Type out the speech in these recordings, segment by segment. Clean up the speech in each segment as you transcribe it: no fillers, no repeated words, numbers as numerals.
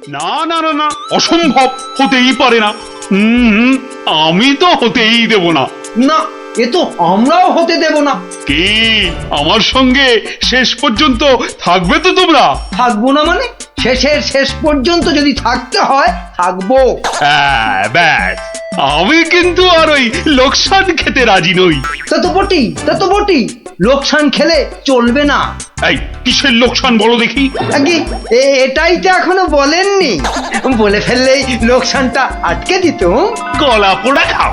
না না না না, অসম্ভব, হতেই পারে না। আমি তো হতেই দেব না। না, এ তো আমরাও হতে দেব না। কি আমার সঙ্গে শেষ পর্যন্ত থাকবে তো তোমরা? থাকবো না মানে? শেষের শেষ পর্যন্ত যদি থাকতে হয় থাকবো। হ্যাঁ, ব্যাস, আমি কিন্তু আর ওই লোকসান খেতে রাজি নই। তা তো বটি, লোকসান খেলে চলবে না। এই কিসের লোকসান বলো দেখি? আগে এটাই তো এখনো বলেননি। বলে ফেললেই লোকসানটা আটকে দিত। কলা পোড়া খাও।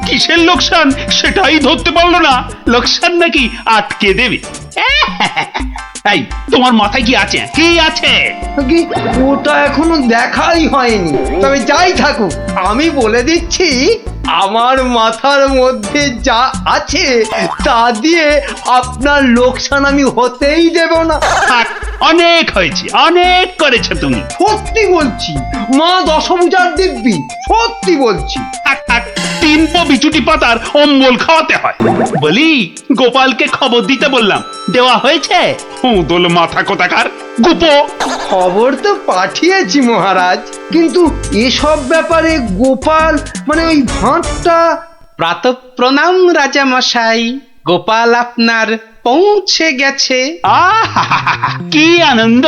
কিসের লোকসান সেটাই ধরতে পারলো না, লোকসান নাকি আটকে দেবে। এই তোমার মাথায় কি আছে? কি আছে? আগে ওটা এখনো দেখাই হয়নি। তবে যাই থাকুক, আমি বলে দিচ্ছি, আমার মাথার মধ্যে যা আছে তা দিয়ে আপনার লোকসান আমি হতেই দেব না। থাক, অনেক হয়েছে, অনেক করেছো তুমি। সত্যি বলছি, মা দশভুজার দিব্যি, সত্যি বলছি। থাক থাক, 3 পো বিচুটি পাতার অম্বল খাওয়াতে হয়। বলি, গোপালকে খবর দিতে বললাম, দেওয়া হয়েছে? দোল মাথা কোথাকার গুপো। খবর তো পাঠিয়েছি মহারাজ, কিন্তু এসব ব্যাপারে গোপাল মানে ওই ভাঁটটা। প্রাতঃ প্রণাম রাজা মশাই, গোপাল আপনার পৌঁছে গেছে। আহা, কি আনন্দ!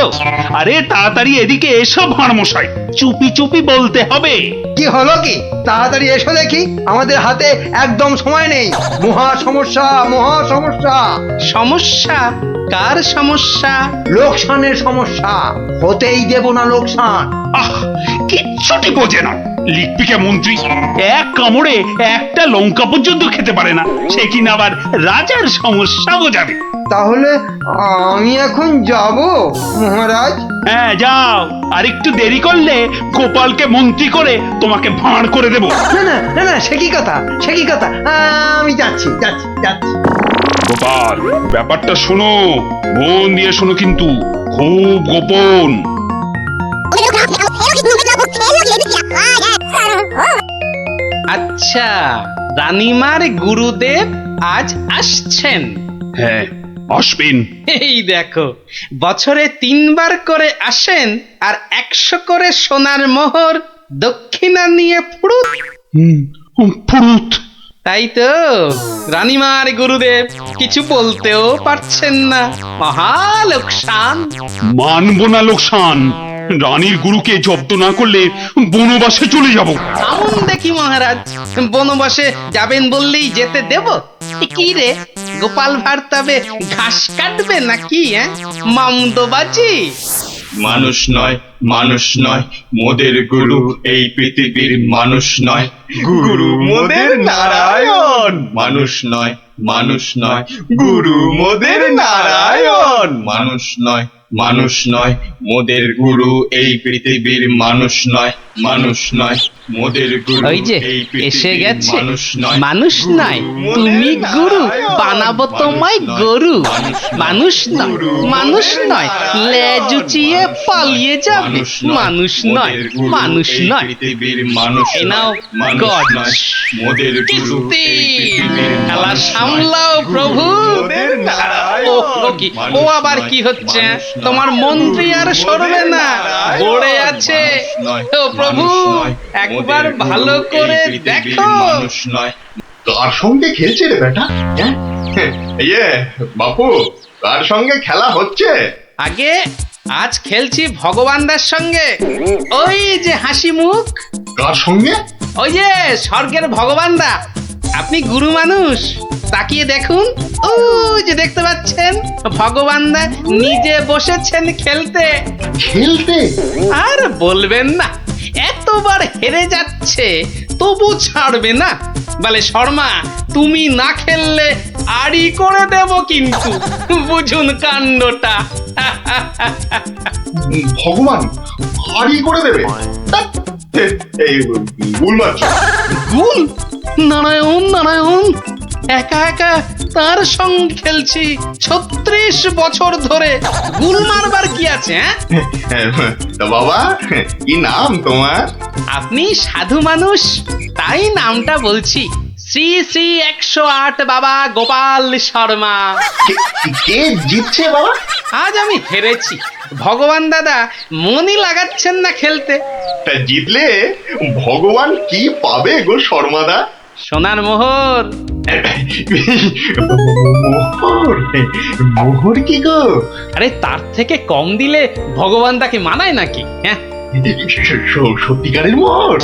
আরে তাড়াতাড়ি এদিকে এসো ভাঁড় মশাই, চুপি চুপি বলতে হবে। কি হলো কি? তাড়াতাড়ি এসো দেখি, আমাদের হাতে একদম সময় নেই। মহা সমস্যা, মহা সমস্যা। সমস্যা? কার সমস্যা? লোকসানের সমস্যা, হতেই দেব না লোকসান। আহ, কিচ্ছুটি বোঝে না, লিখবিকে মন্ত্রী। এক কামড়ে একটা লঙ্কা পর্যন্ত খেতে পারে না, সে কিনা আবার রাজার সমস্যা বোঝাবে। তাহলে আমি এখন যাব মহারাজ? হ্যাঁ যাও, আর একটু দেরি করলে গোপালকে মন্ত্রী করে তোমাকে ভাঁড় করে দেব। না না না না, সে কি কথা, সে কি কথা? আমি যাচ্ছি যাচ্ছি যাচ্ছি। গোপাল, ব্যাপারটা শোনো, মন দিয়ে শোনো, কিন্তু খুব গোপন। আচ্ছা, রানীমার গুরুদেব আজ আসছেন? হ্যাঁ, আসবেন। এই দেখো, বছরে 3 বার করে আসেন, আর 100 করে সোনার মোহর দক্ষিণা নিয়ে ফুরুত। ফুরুত। তাই তো, রানীমার গুরুদেব কিছু বলতেও পারছেন না। মহা লোকসান। মানব না লোকসান, রানীর গুরুকে জব্দ না করলে বনবাসে চলে যাব। আমন দেখি মহারাজ, বনবাসে যাবেন বললেই যেতে দেব? কি রে, গোপাল ভাঁড় তবে ঘাস কাটবে নাকি? মামদোবাজি। মানুষ নয়, মানুষ নয়, মোদের গুরু এই পৃথিবীর মানুষ নয়। গুরু মোদের নারায়ণ। মানুষ নয়, মানুষ নয়, গুরু মোদের নারায়ণ। মানুষ নয়, মানুষ নয়, মোদের গুরু এই পৃথিবীর মানুষ নয়। মানুষ নয়, মোদের গুরু ওই যে এই এসে পৃথিবীর গেছে। মানুষ নয়। মানুষ নয়, তুমি গুরু, বানাবো তোমায় গরু। মানুষ নয়, মানুষ নয়, লেজ উঁচিয়ে পালিয়ে যাবে। মানুষ নয়, মানুষ নয়। পৃথিবীর মানুষ এই নাও গজ। মোদের গুরু কিস্তি। এই পৃথিবীর খেলা মানুষ সামলাও নয়। প্রভু। মোদের নারায়ণ। ও কি, ও আবার কি হচ্ছে? তোমার মন্ত্রী আর সরবে না, পড়ে আছে। ও প্রভু, একবার ভালো করে দেখো। মানুষ নয়। কার সঙ্গে খেলছে রে বেটা? ইয়ে বাপু, কার সঙ্গে খেলা হচ্ছে? আগে আজ খেলছি ভগবানদার সঙ্গে। ওই যে হাসি মুখ, কার সঙ্গে? ওই যে স্বর্গের ভগবানদা। আপনি গুরু মানুষ, তাকিয়ে দেখুন। ও যে দেখতে পাচ্ছেন, ভগবানদা নিজে বসেছেন খেলতে। খেলতে? আর বলবেন না, এতবার হেরে যাচ্ছে তবু ছাড়বে না। বলে, শর্মা তুমি না খেললে আড়ি করে দেব কিন্তু, বুঝুন কাণ্ডটা। ভগবান হারি করে দেবে? ধ্যাৎ, এই ভুল মারছো। গুল? নারায়ণ নারায়ণ, একা একা তার সঙ্গে খেলছি 36 বছর ধরে। গুল মারবার কি আছে? তা বাবা, কি নাম তোমার? আপনি সাধু মানুষ, তাই নামটা বলছি। শ্রী শ্রী 108 বাবা গোপাল শর্মা। কে জিতছে বাবা? আজ আমি হেরেছি, ভগবান দাদা মনই লাগাচ্ছেন না খেলতে। তা জিতলে ভগবান কি পাবে গো শর্মাদা? সোনার মোহর। মোহর? মোহর কি গো? আরে তার থেকে কম দিলে ভগবান তাকে মানায় নাকি? হ্যাঁ, সত্যিকারের মোহর?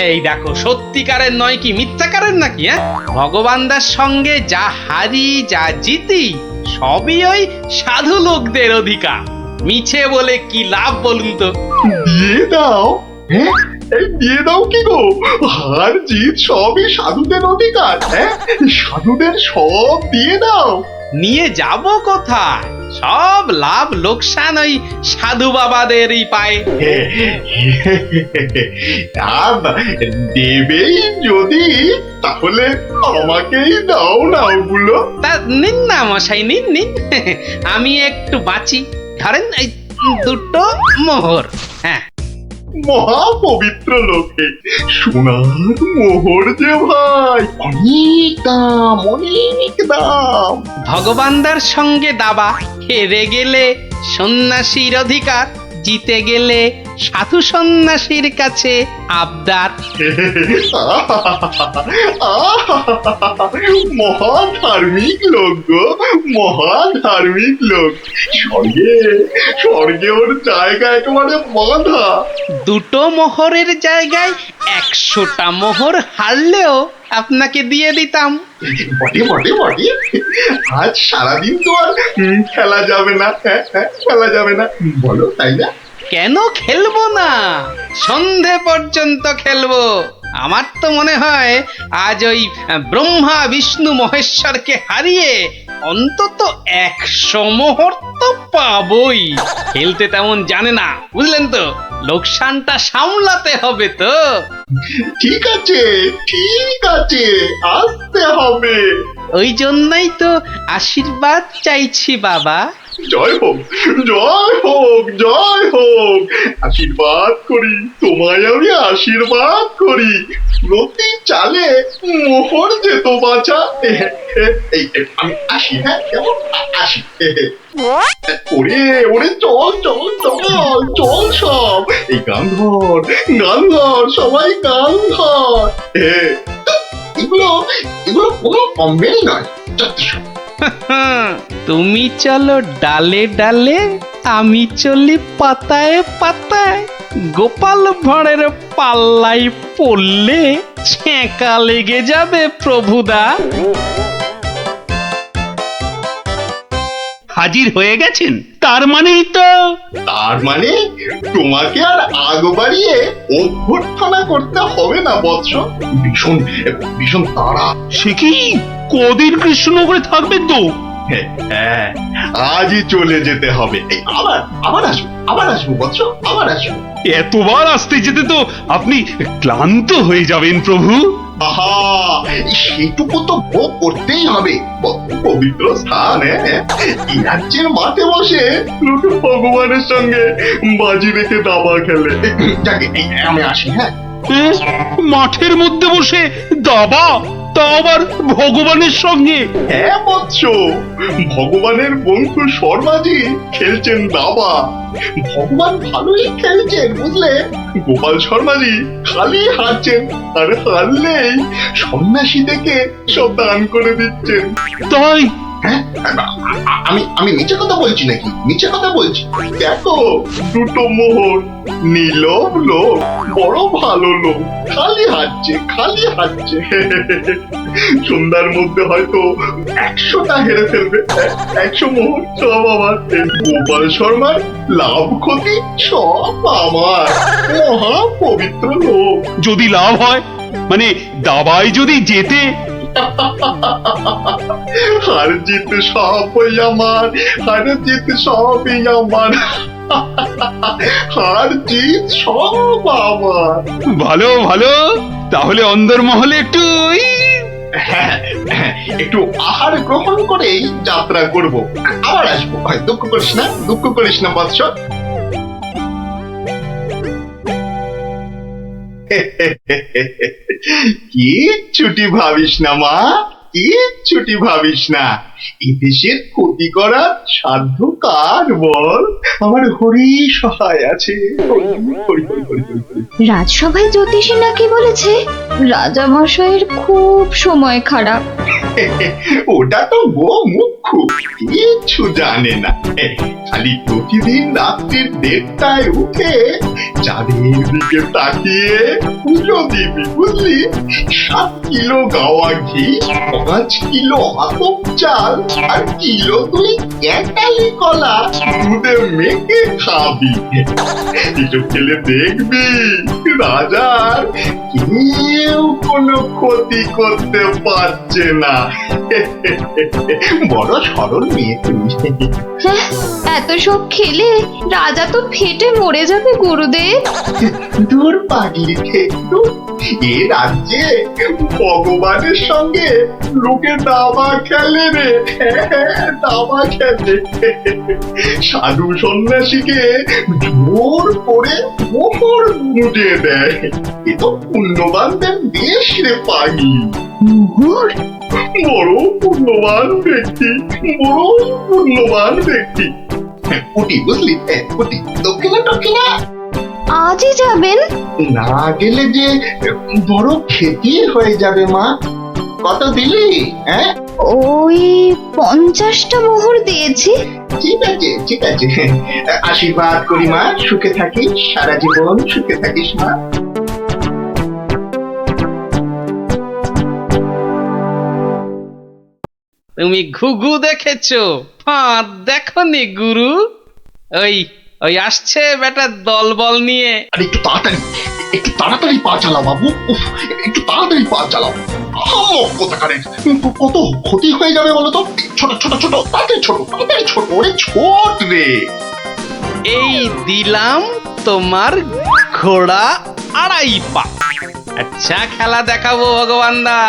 এই দেখো, সত্যিকারের নয় কি মিথ্যাকারের নাকি? হ্যাঁ, ভগবান দার সঙ্গে যা হারি যা জিতি সবই ওই সাধু লোকদের অধিকার। মিছে বলে কি লাভ বলুন তো? দিয়ে দাও। হ্যাঁ, এই দিয়ে দাও কি গো? হার জিত সবই সাধুদের অধিকার। হ্যাঁ, সাধুদের সব দিয়ে দাও। নিয়ে যাব কোথায়? সব লাভ লোকসান ওই সাধু বাবাদেরই পায়। আর দেবেই যদি, তাহলে আমাকেই দাও না ওগুলো। তা নিন না মশাই, নিন নিন। আমি একটু বাঁচি, ধরেন এই দুটো মোহর। হ্যাঁ, মহা পবিত্র লোকে সোনার মোহর যে ভাই, অনেক দাম, অনেক দাম। ভগবানদার সঙ্গে দাবা, হেরে গেলে সন্ন্যাসীর অধিকার, জিতে গেলে সাধু সন্ন্যাসীর কাছে আবদার। মহা ধার্মিক লোক গো, মহা ধার্মিক লোক। স্বর্গে, স্বর্গে ওর জায়গা একেবারে বাঁধা। দুটো মোহরের জায়গায় 100টা মোহর হারলেও আপনাকে দিয়ে দিতাম। বটে বটে বটে, আজ সারাদিন তো আর খেলা যাবে না। হ্যাঁ, খেলা যাবে না, বলো তাই না? কেন খেলবো না? সন্ধে পর্যন্ত খেলবো। আমার তো মনে হয় আজ ওই ব্রহ্মা বিষ্ণু মহেশ্বরকে হারিয়ে অন্তত 100 মোহর তো পাবই। খেলতে তেমন জানে না, বুঝলেন তো? লোকসানটা সামলাতে হবে তো। ঠিক আছে, ঠিক আছে, আসতে হবে। ওই জন্যই তো আশীর্বাদ চাইছি বাবা। জয় হোক, জয় হোক, জয় হোক। আশীর্বাদ করি তোমায়, আমি আশীর্বাদ করি। প্রতি চালে মোহর যেত বাঁচা। আমি আসি। হ্যাঁ, কেমন আসি? ওরে ওরে, চল চল চল চল সব। এই গান ধর, গান ধর, সবাই গান ধর। এগুলো এগুলো কোনো কমবেই নয়। যথেষ্ট। তুমি চলো ডালে ডালে, আমি চলি পাতায় পাতায়। গোপাল ভাঁড়ের পাল্লাই পড়লে ছ্যাঁকা লেগে যাবে প্রভুদা। হাজির হয়ে গেছেন, তার মানেই তো। তার মানে তোমাকে আর আগ বাড়িয়ে অভ্যর্থনা করতে হবে না বৎস। ভীষণ ভীষণ তাড়া। সে কি কদিন কৃষ্ণনগরে থাকবেন তো? হ্যাঁ, আজই চলে যেতে হবে। এই আবার আবার আসবো, আবার আসবো বৎস, আবার আসবো। এতবার আসতে যেতে তো আপনি ক্লান্ত হয়ে যাবেন প্রভু। আহা, সেটুকু তো ভোগ করতেই হবে। পবিত্র স্থান। এই রাজ্যের মাঠে বসে লোকে ভগবানের সঙ্গে বাজি রেখে দাবা খেলে। যাকে আমি আসি। হ্যাঁ, মাঠের মধ্যে বসে দাবা, তা আবার ভগবানের সঙ্গে? হ্যাঁ বৎস, ভগবানের বন্ধু শর্মাজি খেলছেন দাবা। ভগবান ভালোই খেলছেন, বুঝলে। গোপাল শর্মাজি খালি হারছেন, আর হারলেই সন্ন্যাসী থেকে সব দান করে দিচ্ছেন। তাই? হ্যাঁ, আমি আমি মিছে কথা বলছি নাকি? মিছে কথা বলছি? দেখো, দুটো মোহর, নীলব লোক, বড় ভালো লোক, খালি হাঁটছে, খালি হাঁটছে। সন্ধ্যার মধ্যে হয়তো 100টা হেরে ফেলবে। 100 মোহর সব আমার। গোপাল শর্মার লাভ ক্ষতি সব আমার। মহা পবিত্র লোক। যদি লাভ হয়, মানে দাবায় যদি জেতে? হার জিত সবই আমার, হার জিত সবই আমার, হার জিত সব আমার। ভালো ভালো, তাহলে অন্দরমহলে একটু হ্যাঁ, একটু আহার গ্রহণ করেই যাত্রা করব। আবার আসবো। দুঃখ করিস না, দুঃখ করিস না বৎস। কিচ্ছুটি ভাবিস না মা, কিচ্ছুটি ভাবিস না। এই দেশের ক্ষতি করার সাধ্য কার বল? আমার হরি সহায় আছে। হরি, হরি, হরি, হরি, হরি, হরি। রাজসভায় জ্যোতিষী নাকি বলেছে রাজামশাইয়ের খুব সময় খারাপ। ওটা তো গো মুখ্য, কিচ্ছু জানে না। খালি প্রতিদিন রাত্রির 1:30টায় উঠে চাঁদের দিকে তাকিয়ে পুজো দিবি, বুঝলি? 7 কিলো গাওয়া ঘি, 5 কিলো আতপ চাল আর কিলো 2 ক্যাটালি কলা দুধে মেখে খাবি। এসব খেলে দেখবি রাজার কেউ কোনো ক্ষতি করতে পারছে না। বড় সরল মেয়ে তুমি। হ্যাঁ, এত সব খেলে রাজা তো ফেটে মরে যাবে গুরুদেব। দূর পাগলি, দূর। এ রাজ্যে ভগবানের সঙ্গে লোকে দাবা খেলে রে, দাবা খেলে। সাধু সন্ন্যাসীকে জোর করে মোহর গুঁজে দেয়। এ তো পুণ্যবানদের দেশ রে পাগলি। মোহর? বড় পুণ্যবান ব্যক্তি, বড় পুণ্যবান ব্যক্তি। পুটি, বুঝলি? পুটি, দক্ষিণা দক্ষিণা। আজই যাবেন? না গেলে যে বড় ক্ষতি হয়ে যাবে মা। কত দিলি? হ্যাঁ, ওই 50টা মোহর দিয়েছি। ঠিক আছে, ঠিক আছে। আশীর্বাদ করি মা, সুখে থাকিস, সারা জীবন সুখে থাকিস মা। তুমি ঘুঘু দেখেছো, ফাঁদ দেখনি গুরু? ওই ওই আসছে বেটা দলবল নিয়ে। আর একটু তাড়াতাড়ি পা চালাও বাবু। উফ, একটু তাড়াতাড়ি পা চালাও। কোথাকারে কত ক্ষতি হয়ে যাবে বলো তো? ছোট ছোট ছোট, তাড়াতাড়ি ছোট, তাড়াতাড়ি ছোট, ওরে ছোট রে। এই দিলাম তোমার ঘোড়া 2.5 পা। আচ্ছা খেলা দেখাবো ভগবান দা।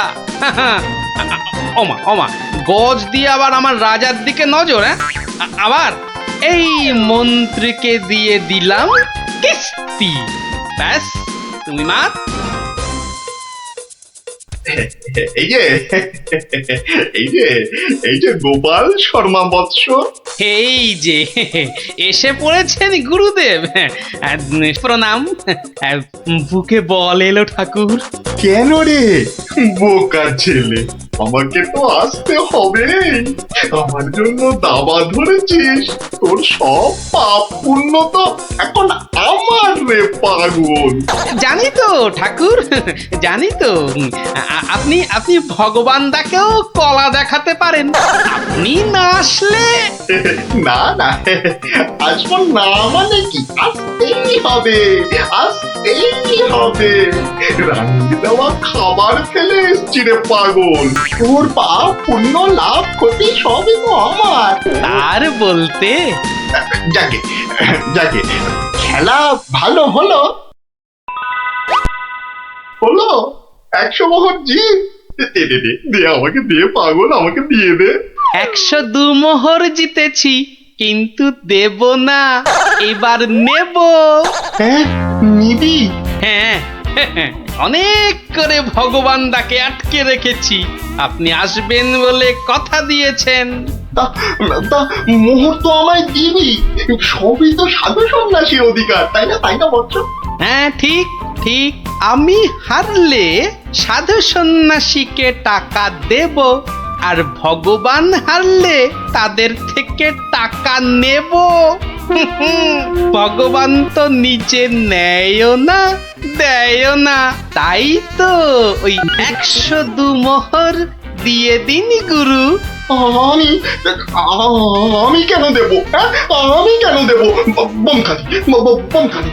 ওমা ওমা, গজ দিয়ে আবার আমার রাজার দিকে নজর। হ্যাঁ, আবার এই মন্ত্রীকে দিয়ে দিলাম কিস্তি। ব্যাস, তুমি মাত। এই যে এই যে গোপাল শর্মা বৎস। এই যে এসে পড়েছেন গুরুদেব। প্রণাম। বুকে বল এলো ঠাকুর। কেন রে বোকা ছেলে, আমাকে তো আসতে হবে। আমার জন্য দাবা ধরেছিস, তোর সব পাপ পুণ্য তো এখন আমার রে পাগল। জানি তো ঠাকুর, জানি তো। আপনি ভগবান দাকেও কলা দেখাতে পারেন। আপনি না আসলে না না, আসবো না মানে কি? আসতেই হবে, আসতেই হবে। রান্নি দেওয়া খাবার খেলে এসছি রে পাগল। তোর পাপ পুণ্য লাভ ক্ষতি সবই তো আমার। তার বলতে যাকে যাকে, খেলা ভালো হলো হলো। 100 মোহর জিত। দে আমাকে, দে পাগল, আমাকে দিয়ে দে। 102 মোহর জিতেছি, কিন্তু দেব না, এবার নেব। হ্যাঁ, নিবি? হ্যাঁ, অনেক করে ভগবান দাকে আটকে রেখেছি। আপনি আসবেন বলে কথা দিয়েছেন। তা তা মোহর তো আমায় দিবি। সবই তো সাধু সন্ন্যাসীর অধিকার, তাই না? তাই না বৎস? হ্যাঁ, ঠিক ঠিক। আমি হারলে সাধু সন্ন্যাসীকে টাকা দেব, আর ভগবান হারলে তাদের থেকে টাকা নেব। ভগবান তো নিজে নেয়ও না, দেয়ও না। তাই তো ওই 102 মোহর দিয়ে দিন গুরু। আমি কেন দেব? হ্যাঁ, আমি কেন দেব? বমখালি, বমখালি।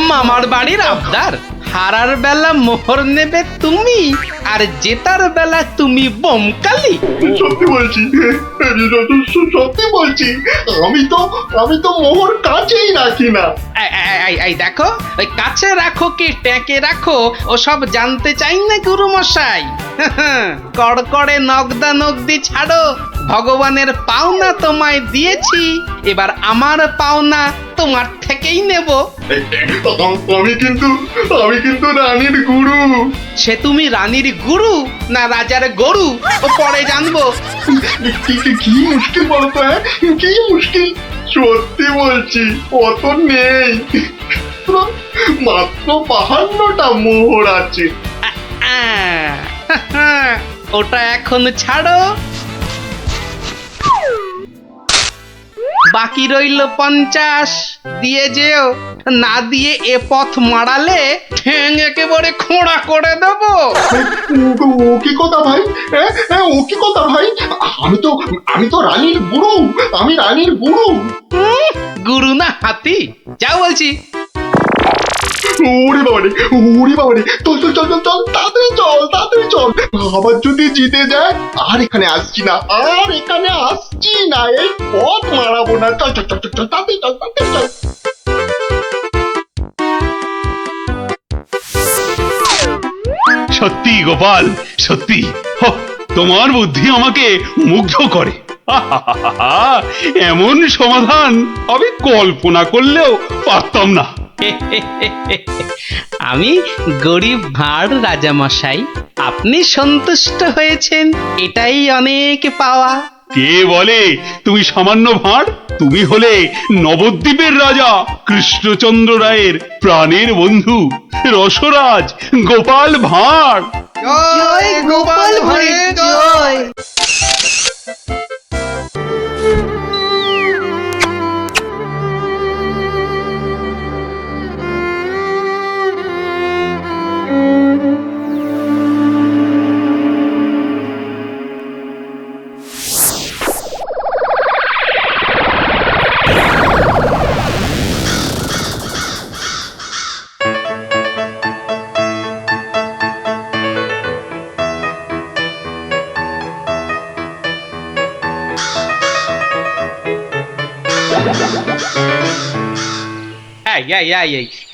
মামার বাড়ির আবদার। হারার বেলা মোহর নেবে তুমি, আর জেতার বেলা তুমি বোমকালি। সত্যি বলছি, সত্যি বলছি। আমি তো মোহর কাছেই রাখি না। এই দেখো, ওই কাছে রাখো কি ট্যাঁকে রাখো ওসব জানতে চাই না গুরু মশাই। কড়কড়ে নগদা নগদি ছাড়ো, ভগবানের পাওনা তোমায় দিয়েছি, এবার আমার পাওনা তোমার থেকেই নেব। আমি কিন্তু রানীর গুরু। সে তুমি রানীর গুরু না রাজার গরু ও পরে জানবো। কি মুশকিল বলতো, হ্যাঁ? কি মুশকিল? সত্যি বলছি, অত নেই, মাত্র 52টা মোহর আছে। ওটা এখন ছাড়ো, বাকি রইল 50। দিয়ে যেও, না দিয়ে এ পথ মারালে ঠ্যাং একেবারে খোঁড়া করে দেবো। ও কি কথা ভাই? ও কি কথা ভাই? আমি তো রানীর গুরু, আমি রানীর গুরু। গুরু না হাতি, যাও বলছি। ওরে বাবারে, চল তাড়াতাড়ি চল। আবার যদি জিতে যায়, আর এখানে আসছি না, এই পথ মারাবো না। চল তাড়াতাড়ি চল। সত্যি গোপাল, সত্যি তোমার বুদ্ধি আমাকে মুগ্ধ করে। এমন সমাধান আমি কল্পনা করলেও পারতাম না। আমি গরিব ভাঁড় রাজামশাই, আপনি সন্তুষ্ট হয়েছেন, এটাই অনেক পাওয়া। কে বলে তুমি সামান্য ভাঁড়? তুমি হলে নবদ্বীপের রাজা কৃষ্ণচন্দ্র রায়ের প্রাণের বন্ধু রসরাজ গোপাল ভাঁড়। জয় গোপাল ভাঁড়ের জয়।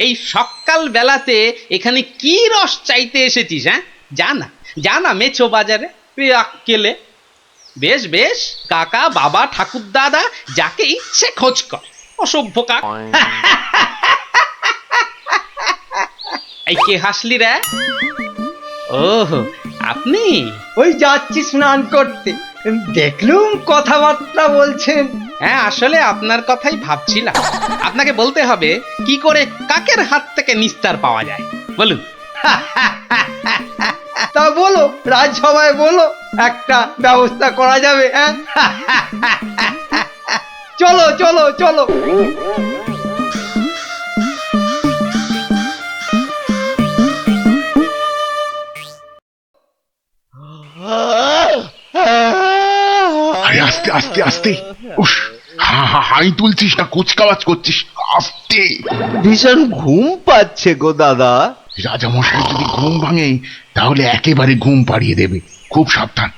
এই সকাল বেলাতে এখানে কি রস চাইতে এসেছিস? হ্যাঁ, জানা মেছো বাজারে আক্কেলে। বেশ, কাকা বাবা ঠাকুর দাদা যাকে ইচ্ছে খোঁজ কর, অসভ্য কাক। এই কে হাসলি রে? ওহ, আপনি? ওই যাচ্ছি স্নান করতে, দেখলুম কথাবার্তা বলছেন। হ্যাঁ, আসলে আপনার কথাই ভাবছিলাম। আপনাকে বলতে হবে কি করে কাকের হাত থেকে নিস্তার পাওয়া যায়, বলুন। তা বলো, রাজসভায় বলো, একটা ব্যবস্থা করা যাবে। হ্যাঁ, চলো। আরে আস্তে উস, হাই তুলছিস না কুচকাওয়াজ করছিস, আস্তে। ভীষণ ঘুম পাচ্ছে গো দাদা। রাজামশাই যদি ঘুম ভাঙে তাহলে একেবারে ঘুম পাড়িয়ে দেবে, খুব সাবধান।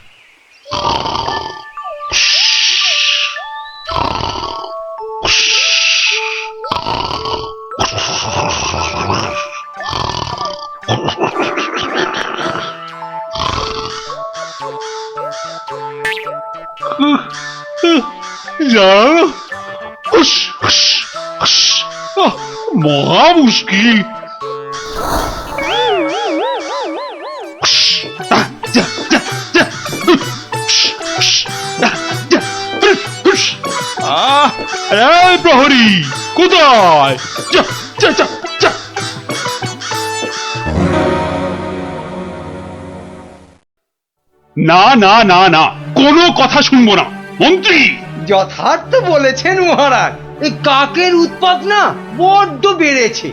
জানো, মহা মুশকিল। প্রহরী কোথায়? না, কোনো কথা শুনবো না মন্ত্রী। যথার্থ বলেছেন মহারাজ, এই কাকের উৎপাত না বড্ড বেড়েছে।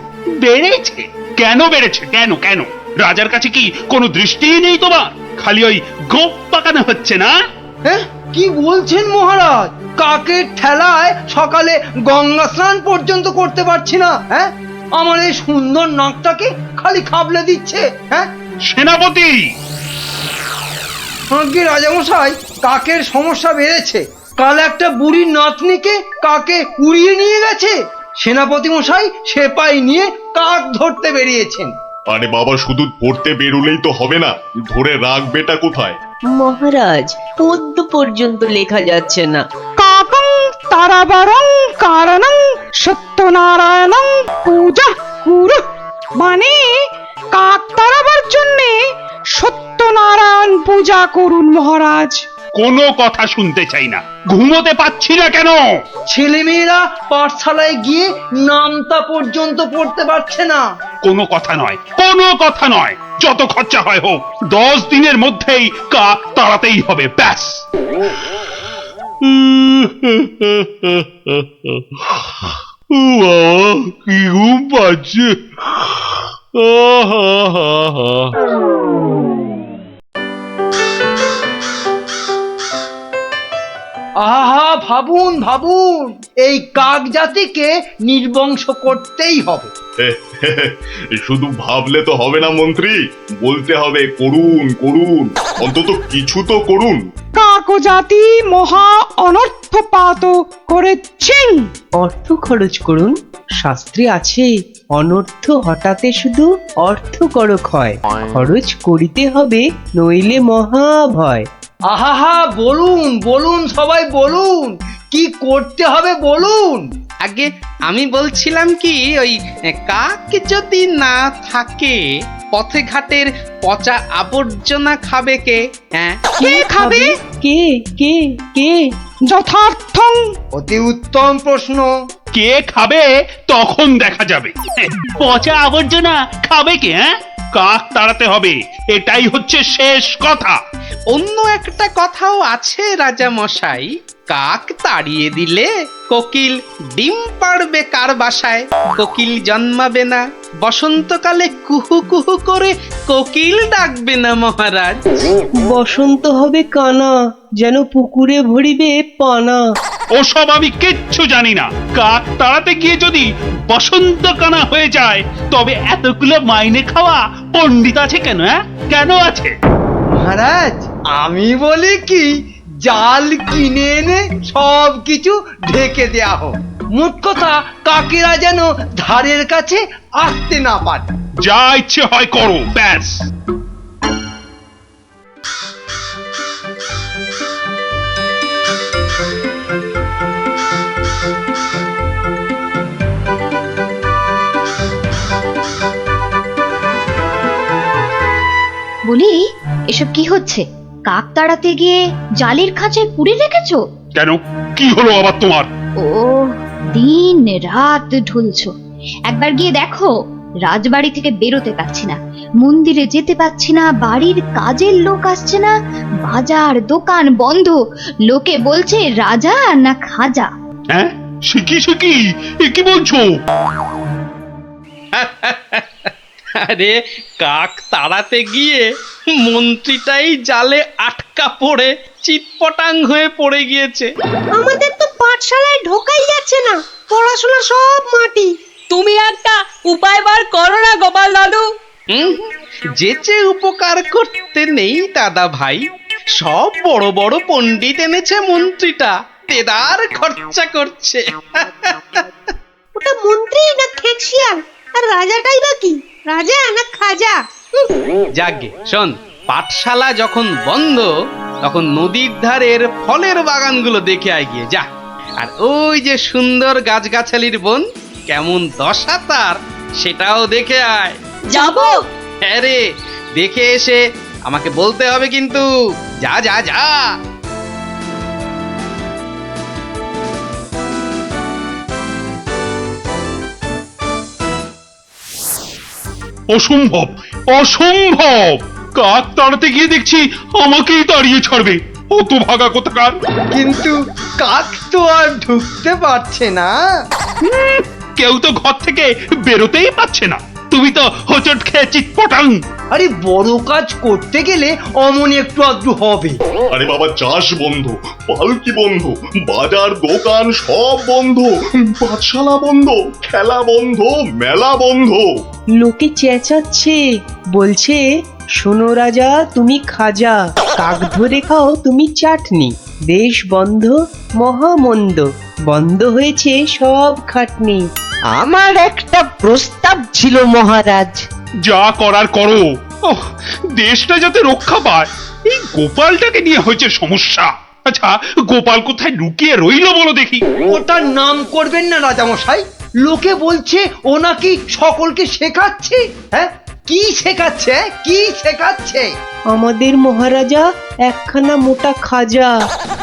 কেন বেড়েছে? কেন রাজার কাছে কি কোনো দৃষ্টিই নেই তোমার? খালি ওই গোপ পাকানো হচ্ছে না? হ্যাঁ, কি বলছেন মহারাজ? কাকের ঠেলায় সকালে গঙ্গা স্নান পর্যন্ত করতে পারছি না। হ্যাঁ, আমার এই সুন্দর নাকটাকে খালি খাবলে দিচ্ছে। হ্যাঁ, সেনাপতি! আজ্ঞে রাজামশাই, কাকের সমস্যা বেড়েছে। কাল একটা বুড়ির নাতনিকে কাকে উড়িয়ে নিয়ে গেছে। সেনাপতি মশাই সেপাই নিয়ে কাক ধরতে বেরিয়েছেন। আরে বাবা, শুধু ধরতে বেরোলেই তো হবে না, ধরে রাখবেটা কোথায়? মহারাজ পদ্য পর্যন্ত লেখা যাচ্ছে না। কাকং তারাবারং কারণং সত্যনারায়ণং পূজা কুরু, মানে কাক তাড়াবার জন্যে সত্যনারায়ণ পূজা করুন মহারাজ। কোনো কথা শুনতে চাই না, ঘুমোতে পাচ্ছি না কেন? ছেলেমেয়েরা পাঠশালায় গিয়ে নামতা পর্যন্ত পড়তে পারছে না। কোনো কথা নয়, কোনো কথা নয়, যত খরচা হয় হোক, 10 দিনের মধ্যেই কাক তাড়াতেই হবে, ব্যাস। কি ঘুম পাচ্ছে। আহা, ভাবুন ভাবুন, এই কাক জাতিকে নির্বংশ করতেই হবে। শুধু ভাবলে তো হবে না মন্ত্রী, বলতে হবে করুন করুন, অন্তত কিছু তো করুন। কাকজাতি মহা অনর্থপাত করেছেন। অর্থ খরচ করুন, শাস্ত্রে আছে অনর্থ হঠাতে শুধু অর্থ করক হয়, খরচ করিতে হবে নইলে মহাভয়। আহা, বলুন বলুন, সবাই বলুন, কি করতে হবে বলুন। আগে আমি বলছিলাম কি, ওই কাক যদি না থাকে, পথে ঘাটের পচা আবর্জনা খাবে কে? হ্যাঁ, কে খাবে? কে কে কে? যথার্থং। অতি উত্তম প্রশ্ন। কে খাবে তখন দেখা যাবে। পচা আবর্জনা খাবে কে? হ্যাঁ, কাক তাড়াতে হবে, এটাই হচ্ছে শেষ কথা। অন্য একটা কথাও আছে রাজা মশাই, কাক তাড়িয়ে দিলে কোকিল ডিম পাড়বে কার বাসায়? কোকিল জন্মাবে না, বসন্তকালে কুহু কুহু করে কোকিল ডাকবে না মহারাজ। বসন্ত হবে কানা, যেন পুকুরে ভরিবে পানা। ওসব আমি কিচ্ছু জানি না। কাক তাড়াতে গিয়ে যদি বসন্তকানা হয়ে যায়, তবে এতগুলো মাইনে খাওয়া পণ্ডিত আছে কেন? হ্যাঁ, কেন আছে? মহারাজ, আমি বলি কি, জাল কিনে এনে সব কিছু ঢেকে দেয়া হোক। মোট কথা, কাকেরা যেন ধারের কাছে আসতে না পারে। যা ইচ্ছে হয় করো, ব্যাস। বলি, এসব কি হচ্ছে? কাক তাড়াতে গিয়ে জালের খাঁচায় পুরে রেখেছো? কেন, কি হলো আবার তোমার? ও, দিন রাত ঢুলছো। একবার গিয়ে দেখো, রাজবাড়ি থেকে বেরোতে পারছি না, মন্দিরে যেতে পারছি না, বাড়ির কাজের লোক আসছে না, বাজার দোকান বন্ধ, লোকে বলছে রাজা না খাজা। হ্যাঁ, শিখি এ কি বলছো? আরে, কাক তাড়াতে গিয়ে মন্ত্রীটাই জালে আটকা পড়ে চিৎপটাং হয়ে পড়ে গিয়েছে। আমাদের তো পাঠশালায় ঢোকাই যাচ্ছে না, পড়াশোনা সব মাটি। তুমি একটা উপায় বার করো না গোপাল দাদু। যেচে উপকার করতে নেই দাদা ভাই, সব বড় বড় পণ্ডিত এনেছে মন্ত্রীটা, তেদার খরচা করছে। ওটা মন্ত্রী না খেকশিয়াল, আর রাজাটাই বা কি, রাজা না খাজা? যাগে শোন, পাঠশালা যখন বন্ধ, তখন নদীর ধারের ফলের বাগানগুলো দেখে আয় গিয়ে যা। আর ওই যে সুন্দর গাছগাছালির বন, কেমন দশা তার, সেটাও দেখে আয়। যাবো। হ্যাঁ রে, দেখে এসে আমাকে বলতে হবে কিন্তু। যা যা যা। অসম্ভব, অসম্ভব! কাক তাড়াতে গিয়ে দেখছি আমাকেই তাড়িয়ে ছাড়বে, অত ভাগা কোথাকার। কিন্তু কাক তো আর ঢুকতে পারছে না। কেউ তো ঘর থেকে বেরোতেই পারছে না, তুমি তো হোঁচট খেয়ে চিৎপটাং। আরে, বড় কাজ করতে গেলে অমন একটু আধটু হবে। আরে বাবা, চাষ বন্ধ, পালকি বন্ধ, বাজার দোকান সব বন্ধ, পাঠশালা বন্ধ, খেলা বন্ধ, মেলা বন্ধ। লোকে চেঁচাচ্ছে, বলছে শোনো রাজা তুমি খাজা, কাক ধরে খাও তুমি চাটনি। দেশ বন্ধ, মহামন্দ, বন্ধ হয়েছে সব খাটনি। আমার একটা প্রস্তাব ছিল মহারাজ। যা করার করো, ওহ, দেশটা যাতে রক্ষা পায় এই গোপালটাকে নিয়ে হয়েছে সমস্যা। আচ্ছা, গোপাল কোথায় লুকিয়ে রইলো বলো দেখি। ওটার নাম করবেন না রাজামশাই। লোকে বলছে ও নাকি সকলকে শেখাচ্ছে। হ্যাঁ, কি শেখাচ্ছে? কি শেখাচ্ছে? আমাদের মহারাজা একখানা মোটা খাজা।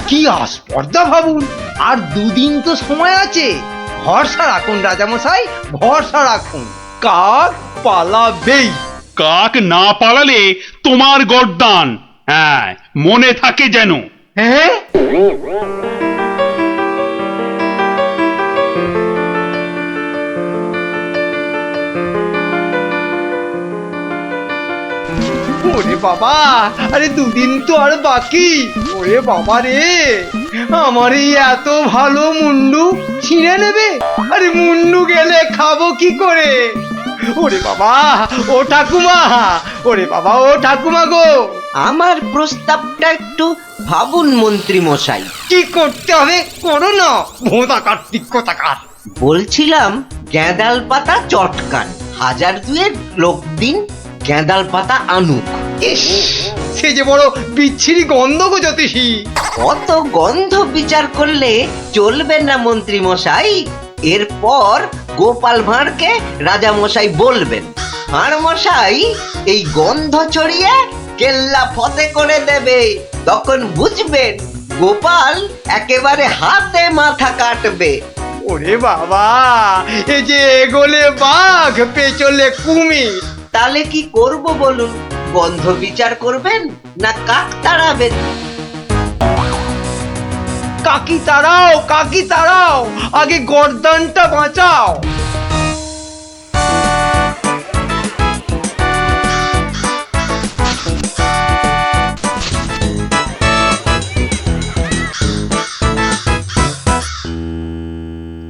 কি আস্পর্ধা ভাবুন। আর দুদিন তো সময় আছে। ভরসা রাখুন রাজামশাই, ভরসা রাখুন। কাক পালাবেই। কাক না পালালে তোমার গর্দান। হ্যাঁ, মনে থাকে যেন। হ্যাঁ, ওরে বাবা, আরে দুদিন তো আর বাকি। ওরে বাবা রে, আমার এই এত ভালো মুন্ডু ছিঁড়ে নেবে। আরে মুন্ডু গেলে খাবো কি করে? ওরে বাবা, ও ঠাকুমা, ওরে বাবা, ও ঠাকুমা গো, আমার প্রস্তাবটা একটু ভাবুন মন্ত্রী মশাই। কি করতে হবে করো না, ভোঁতা কার্তিক কোথাকার। বলছিলাম গ্যাঁদাল পাতা চটকান, 1000 লোক দিন গ্যাঁদাল পাতা আনুক। ইস, সে যে বড় বিচ্ছিরি গন্ধ গো জ্যোতিষী। অত গন্ধ বিচার করলে চলবে না মন্ত্রী মশাই। এরপর গোপাল ভাঁড়কে রাজা মশাই বলবেন, ভাঁড় মশাই এই গন্ধ ছড়িয়ে কেল্লা ফতে করে দেবে। তখন বুঝবেন গোপাল একেবারে হাতে মাথা কাটবে। ওরে বাবা, এ যে এগোলে বাঘ পেছলে কুমির। তাহলে কি করব বলুন? গন্ধ বিচার করবেন না কাক তাড়াবেন? কাকি তাড়াও, কাকি তাড়াও, আগে গর্দানটা বাঁচাও।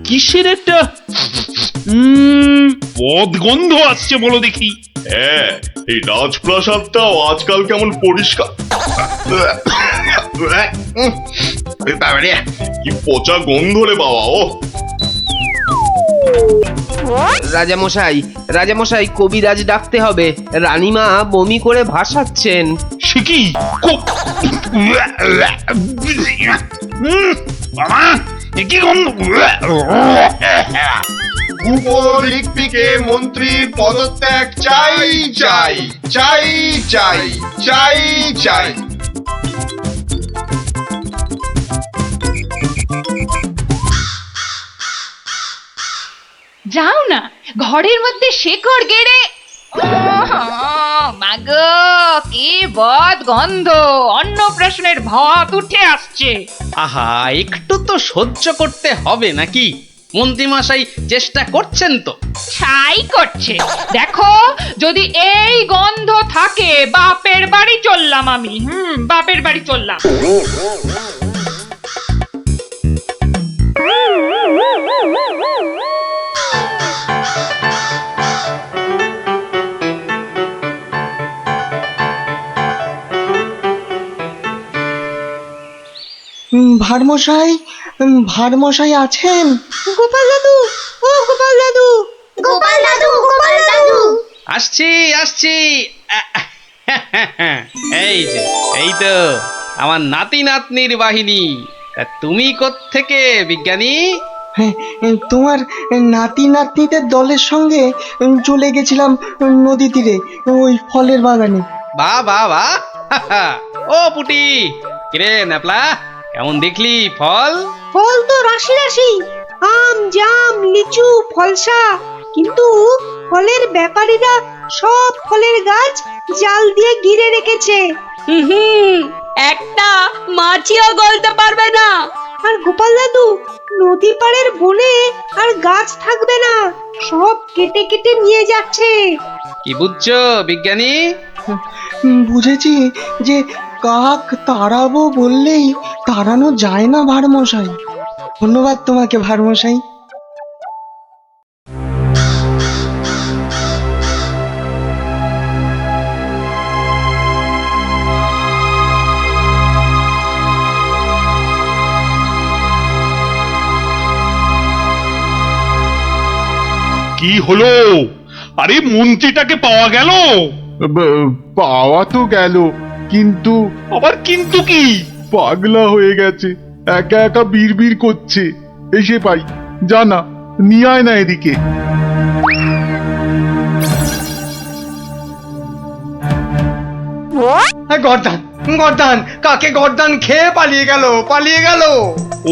কিসের একটা বদগন্ধ আসছে বলো দেখি। হ্যাঁ, এই রাজপ্রাসাদটাও আজকাল কেমন পরিষ্কার। কি পচা গন্ধ রে বাবা। ও রাজামশাই কবিরাজ ডাকতে হবে। রানীমা বমি করে ভাসাচ্ছেন। সে কি? বাবা, এ কি গন্ধ? উপরিক্তিকে মন্ত্রীর পদত্যাগ চাই চাই চাই চাই চাই চাই। যাও না, ঘরের মধ্যে শেকড় গেড়ে। মাগো, কি বদ গন্ধ! অন্নপ্রাশনের ভাত উঠে আসছে। আহা, একটু তো সহ্য করতে হবে নাকি? মন্ত্রীমশাই চেষ্টা করছেন তো। ছাই করছে। দেখো, যদি এই গন্ধ থাকে, বাপের বাড়ি চললাম আমি। বাপের বাড়ি চললাম। ভাড়মশাই আছেন? গোপাল দাদু, ও গোপাল দাদু, গোপাল দাদু, গোপাল দাদু। আসছি আসছি। এই যে, এই তো আমার নাতি নাতনির বাহিনী। তা তুমি কোত্থেকে বিজ্ঞানী? তোমার নাতি নাতনিদের দলের সঙ্গে চলে গেছিলাম নদী তীরে, ওই ফলের বাগানে। বাহ বাহ বাহ। ও পুটি, কিরে ন্যাপলা, কেমন দেখলি ফল? ফল তো রাশি রাশি, আম, জাম, লিচু, ফলসা। কিন্তু ফলের ব্যাপারীরা সব ফলের গাছ জাল দিয়ে ঘিরে রেখেছে। একটা মাছিও গলতে পারবে না। আর গোপাল দাদু, নদী পাড়ের বনে আর গাছ থাকবে না, সব কেটে কেটে নিয়ে যাচ্ছে। কি বুঝছো বিজ্ঞানী? বুঝেছি যে কাক তাড়াবো বললেই তাড়ানো যায় না ভাড়মশাই। ধন্যবাদ তোমাকে ভাড়মশাই। কি হলো? আরে মন্ত্রীটাকে পাওয়া গেল? পাওয়া তো গেল, কিন্তু আবার কিন্তু কি? পাগলা হয়ে গেছে, একা একা বিড়বিড় করছে। এসে পাই, জানা নিয়ে আয় না এদিকে। গর্দান গর্দান, কাকে গর্দান খেয়ে পালিয়ে গেল।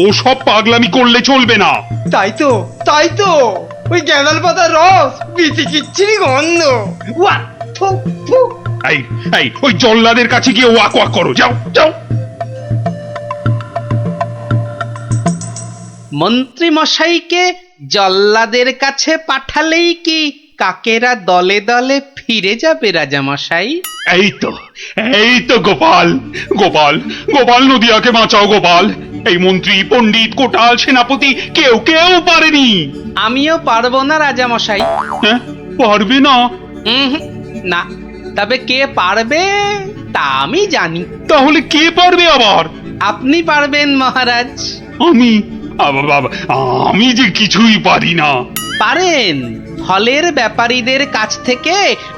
ও সব পাগলামি করলে চলবে না। তাই তো ওই গ্যাঁদাল পাতার রস, বিচিকিচ্ছিরি গন্ধ। ওয়া, থু, থু। এই এই ওই জল্লাদের কাছে গিয়ে ওয়াক ওয়াক করো, যাও যাও। মন্ত্রী মশাইকে জল্লাদের কাছে পাঠালেই কি কাকেরা দলে দলে ফিরে যাবে রাজা মশাই? এই তো গোপাল, গোপাল, গোপাল, নদিয়াকে বাঁচাও গোপাল। এই মন্ত্রী, পণ্ডিত, কোটাল, সেনাপতি কেউ পারেনি। আমিও পারবো না রাজা মশাই। হ্যাঁ, পারবে না? না, তবে কে পারবে তা আমি জানি। তাহলে কে পারবে আবার? আপনি পারবেন মহারাজ। আমি যে কিছুই পারি না। পারেন। ফলের ব্যাপারীদের কাছ থেকে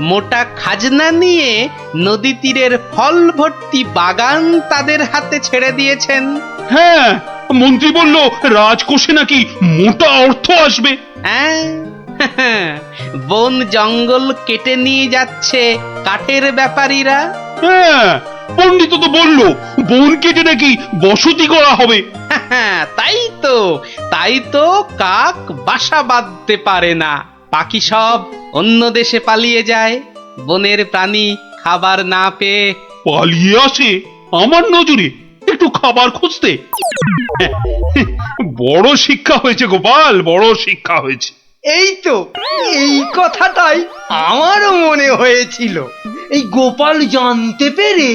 মোটা খাজনা নিয়ে নদী তীরের ফল ভর্তি বাগান তাদের হাতে ছেড়ে দিয়েছেন। হ্যাঁ, মন্ত্রী বলল রাজকোষে নাকি মোটা অর্থ আসবে। হ্যাঁ, বন জঙ্গল কেটে নিয়ে যাচ্ছে কাঠের ব্যাপারীরা। হ্যাঁ, পণ্ডিত তো বলল বন কেটে নাকি বসতি করা হবে। তাই তো কাক বাসা বাঁধতে পারে না, পাখি সব অন্য দেশে পালিয়ে যায়। বনের প্রাণী খাবার না পেয়ে পালিয়ে আসে আমার নজরে একটু খাবার খুঁজতে। বড় শিক্ষা হয়েছে গোপাল, বড় শিক্ষা হয়েছে। এই কথাটাই আমারও মনে হয়েছিল। এই গোপাল জানতে পেরে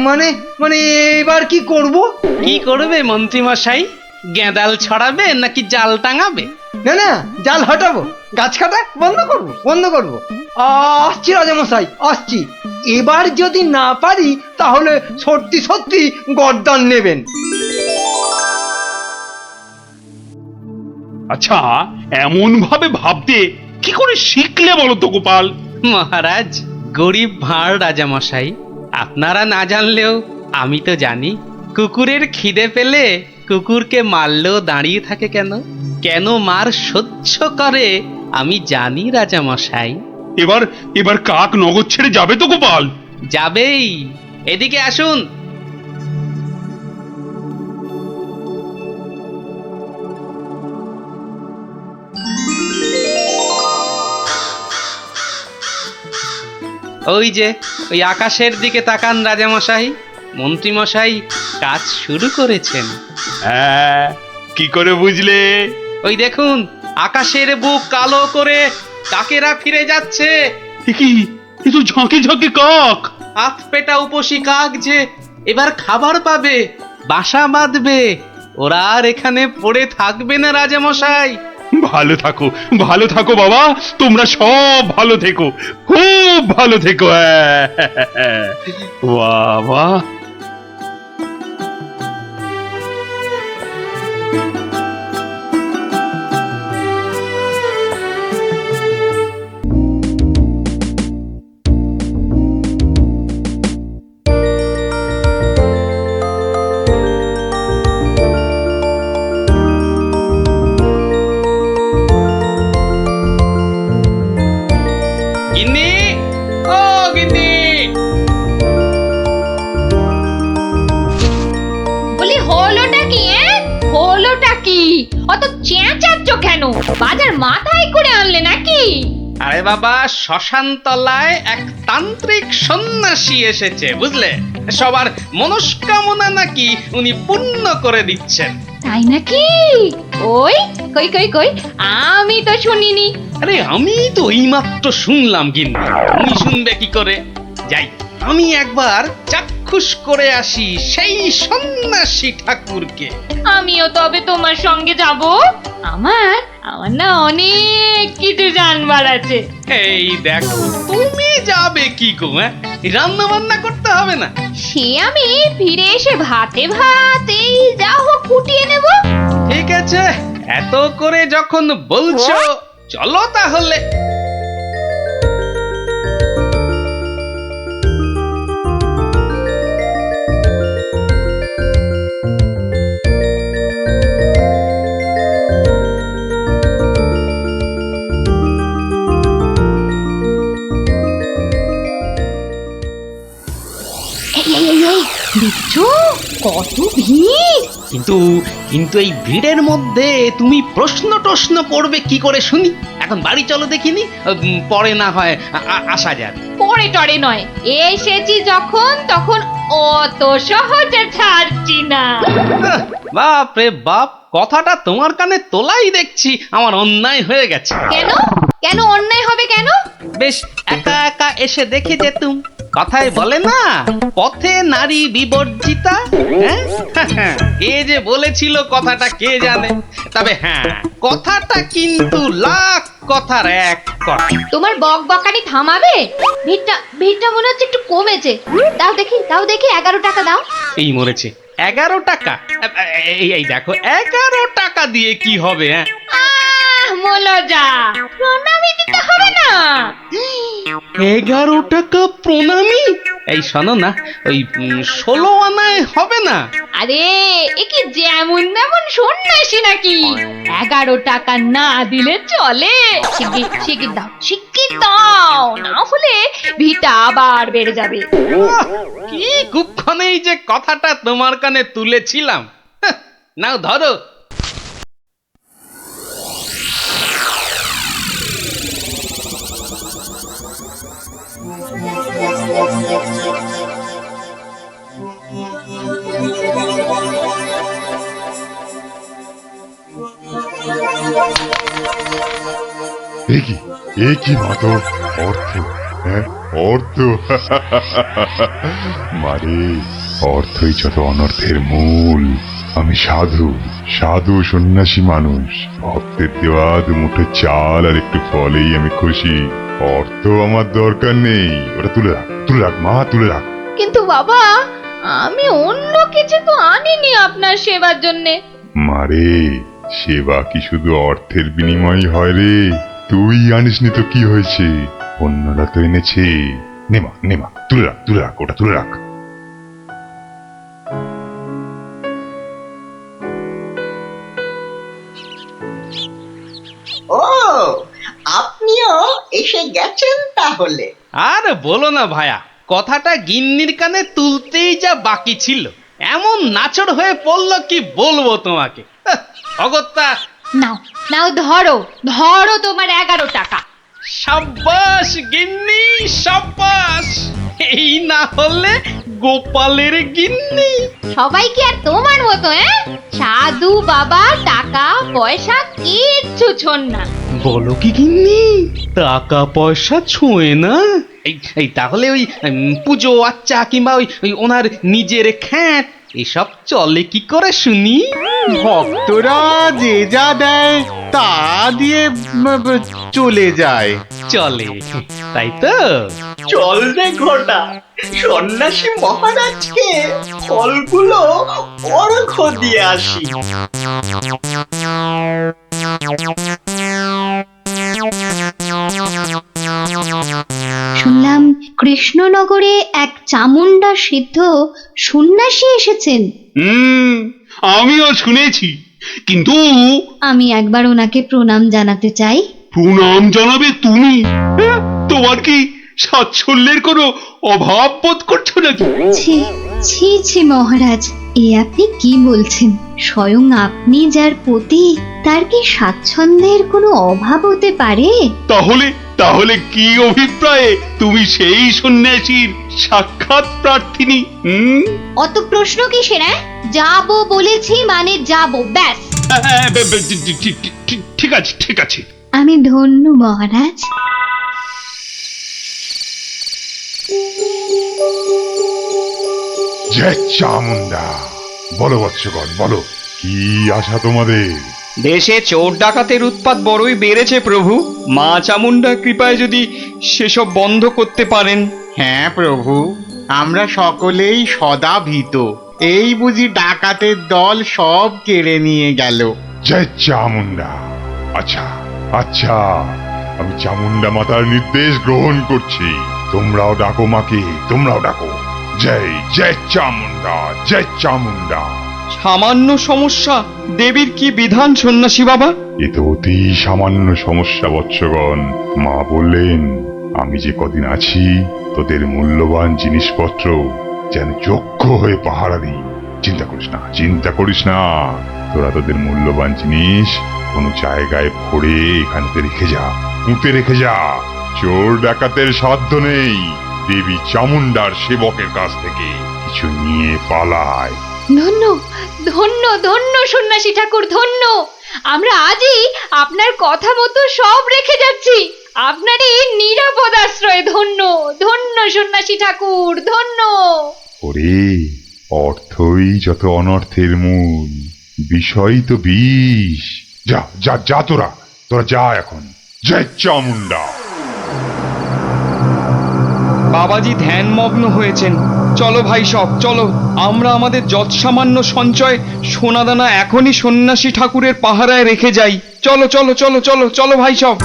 মানে মানে এবার কি করব? কি করবে মন্ত্রী মশাই? গেঁদাল ছড়াবে নাকি জাল টাঙাবে? না, জাল হটাবো, গাছ কাটা বন্ধ করবো। আসছি রাজামশাই, আসছি। এবার যদি না পারি তাহলে সত্যি গর্দান নেবেন। আচ্ছা, এমন ভাবে ভাবতে কি করে শিখলে বলো তো গোপাল? মহারাজ, গরিব ভাঁড় রাজা মশাই, আপনারা না জানলেও আমি তো জানি। কুকুরের খিদে পেলে কুকুরকে মারলেও দাঁড়িয়ে থাকে কেন মার সহ্য করে আমি জানি রাজা মশাই। এবার কাক নগর ছেড়ে যাবে তো গোপাল? যাবেই। এদিকে আসুন। ওই আকাশের দিকে তাকান রাজা মশাই। মন্ত্রী মশাই কাজ শুরু করেছেন। হ্যাঁ, কি করে বুঝলে? ওই দেখুন, আকাশের বুক কালো করে কাকেরা ফিরে যাচ্ছে। কি, এ তো ঝাঁকে ঝাঁকে কাক। হাত পেটা উপসী কাক যে এবার খাবার পাবে, বাসা বাঁধবে। ওরা আর এখানে পড়ে থাকবে না রাজা মশাই। ভালো থাকো বাবা, তোমরা সব ভালো থেকো, খুব ভালো থেকো। বাবা, গিন্নি, ও গিন্নি। বলি হলোটা কি অত চেঁচাচ্ছ কেন? বাজার মাথায় করে আনলে নাকি? আরে বাবা, শ্মশান তলায় এক তান্ত্রিক সন্ন্যাসী এসেছে, বুঝলে? সবার মনস্কামনা নাকি উনি পূর্ণ করে দিচ্ছেন। তাই নাকি? ওই কই আমি তো শুনিনি। আরে আমি তো এইমাত্র শুনলাম গিন্নি, তুমি শুনবে কি করে? যাই, আমি একবার চাক্ষুষ করে আসি সেই সন্ন্যাসী ঠাকুরকে। আমিও তবে তোমার সঙ্গে যাব। আমার না অনেক কিছু জানবার আছে। এই দেখো, তুমি যাবে কি গো? রান্না বান্না করতে হবে না? সে আমি ফিরে এসে ভাতে ভাত এই যা হোক ফুটিয়ে নেব। ঠিক আছে, এত করে যখন বলছো চলো তাহলে। লিচু কত ভিড়! কিন্তু কিন্তু এই ভিড়ের মধ্যে তুমি প্রশ্ন টশ্ন করবে কি করে শুনি? এখন বাড়ি চলো দেখিনি, পরে না হয় আসা যাবে। পরে টরে নয়, এসেছি যখন তখন অত সহজে ছাড়ছি না। বাপ রে বাপ, কথাটা তোমার কানে তোলাই দেখছি আমার অন্যায় হয়ে গেছে। কেন কেন অন্যায় হবে কেন? বেশ একা একা এসে দেখে যেতুম। কথায় বলে না, পথে নারী বিবর্জিতা। হ্যাঁ, কে যে বলেছিল কথাটা কে জানে। তবে হ্যাঁ, কথাটা কিন্তু লাখ কথার এক কথা। তোমার বক বকানি থামাবে? ভিড়টা মনে হচ্ছে একটু কমেছে। দাও দেখি 11 টাকা দাও। এই মরেছে 11 টাকা? এই দেখো 11 টাকা দিয়ে কি হবে? হ্যাঁ মলজা, প্রণামী দিতে হবে না? 11 টাকা প্রণামী? এই শোনো না, ওই 16 আনায় হবে না? আরে এ কি যেমন তেমন সন্ন্যাসী নাকি? 11 টাকা না দিলে চলে? শিগগির দাও, না হলে ভিটা আবার বেড়ে যাবে। কি কুক্ষণেই যে কথাটা তোমার কানে তুলেছিলাম। নাও ধরো। কি মাতো অর্থ, হ্যাঁ অর্থ। মারে, অর্থই যত অনর্থের মূল। আমি সাধু সন্ন্যাসী মানুষ। ভক্তের দেওয়া দুমুঠো চাল আর একটু ফলেই আমি খুশি। অর্থ আমার দরকার নেই। ওটা তুলে রাখ মা, তুলে রাখ। কিন্তু বাবা, আমি অন্য কিছু তো আনিনি আপনার সেবার জন্যে। মারে, সেবা কি শুধু অর্থের বিনিময় হয় রে? তুই আনিসনি তো কি হয়েছে, অন্যরা তো এনেছে। নেমা তুলে রাখ, ওটা তুলে রাখ। ও, আপনিও এসে গেছেন তাহলে? আর বলো না ভায়া, কথাটা গিন্নির কানে তুলতেই যা বাকি ছিল, এমন নাচড় হয়ে পড়লো কি বলবো তোমাকে। অগত্যা, নাও ধরো তোমার 11 টাকা। সাব্বাস গিন্নি, সাব্বাস। এই না হলে গোপালের গিন্নি। সবাই কি আর তোমার মতো? সাধু বাবা টাকা পয়সা কিচ্ছু ছোন না। বলো কি গিন্নি, টাকা পয়সা ছোঁয় না? এই তাহলে ওই পুজো আচ্চা কিংবা ওই ওনার নিজের খ্যাট এসব চলে কি করে শুনি? ভক্তরা যে যা দেয় তা দিয়ে চলে যায়। চলে, তাই তো? চল রে ঘটা, সন্ন্যাসী মহারাজকে ফলগুলো অর্ঘ্য দিয়ে আসি। শুনলাম কৃষ্ণনগরে এক চামুন্ডা সিদ্ধ সন্ন্যাসী এসেছেন। আমিও শুনেছি, কিন্তু আমি একবার ওনাকে প্রণাম জানাতে চাই। প্রণাম জানাবে তুমি? তোমার কি সাচ্ছল্যের কোনো অভাব বোধ করছো নাকি? ছি মহারাজ, এ আপনি কি বলছেন? স্বয়ং আপনি যার পতি, তার কি স্বাচ্ছন্দ্যের কোনো অভাব হতে পারে? তাহলে কি অভিপ্রায়ে তুমি সেই সন্ন্যাসীর সাক্ষাৎ প্রার্থিনী? অত প্রশ্ন কিসের? যাবো বলেছি মানে যাবো, ব্যাস। ঠিক আছে। আমি ধন্য মহারাজ। জয় চামুন্ডা। বলো বৎসগণ, বলো কি আশা তোমাদের? দেশে চোর ডাকাতের উৎপাত বড়ই বেড়েছে প্রভু। মা চামুন্ডার কৃপায় যদি সেসব বন্ধ করতে পারেন। হ্যাঁ প্রভু, আমরা সকলেই সদা ভীত। এই বুঝি ডাকাতের দল সব কেড়ে নিয়ে গেল। জয় চামুন্ডা। আচ্ছা, আমি চামুন্ডা মাতার নির্দেশ গ্রহণ করছি। তোমরাও ডাকো মাকে, তোমরাও ডাকো। জয় চামুন্ডা, জয় চামুন্ডা। সামান্য সমস্যা, দেবীর কি বিধান সন্ন্যাসী বাবা? এ তো অতি সামান্য সমস্যা বৎসগণ। মা বললেন, আমি যে কদিন আছি তোদের মূল্যবান জিনিসপত্র যেন যোগ্য হয়ে পাহারা দিই। চিন্তা করিস না, চিন্তা করিস না। তোরা তোদের মূল্যবান জিনিস কোনো জায়গায় ভরে এখানে রেখে যা, পুঁতে রেখে যা। চোর ডাকাতের সাধ্য নেই দেবী চামুন্ডার সেবকের কাছ থেকে কিছু নিয়ে পালায়। ধন্য ধন্য ধন্য সন্ন্যাসী ঠাকুর, ধন্য। আমরা আজই আপনার কথা মতো সব রেখে যাচ্ছি। আপনারই নিরাপদ আশ্রয়। ধন্য ধন্য সন্ন্যাসী ঠাকুর, ধন্য। ওরে, অর্থই যত অনর্থের মূল, বিষয় তো বিষ। যা যা যা, তোরা যা এখন। জয় চামুন্ডা। বাবাজি ধ্যানমগ্ন হয়েছেন। চলো ভাই সব, চলো। আমরা আমাদের যৎসামান্য সঞ্চয় সোনাদানা এখনই সন্ন্যাসী ঠাকুরের পাহারায় রেখে যাই। চলো চলো চলো চলো চলো ভাই সব।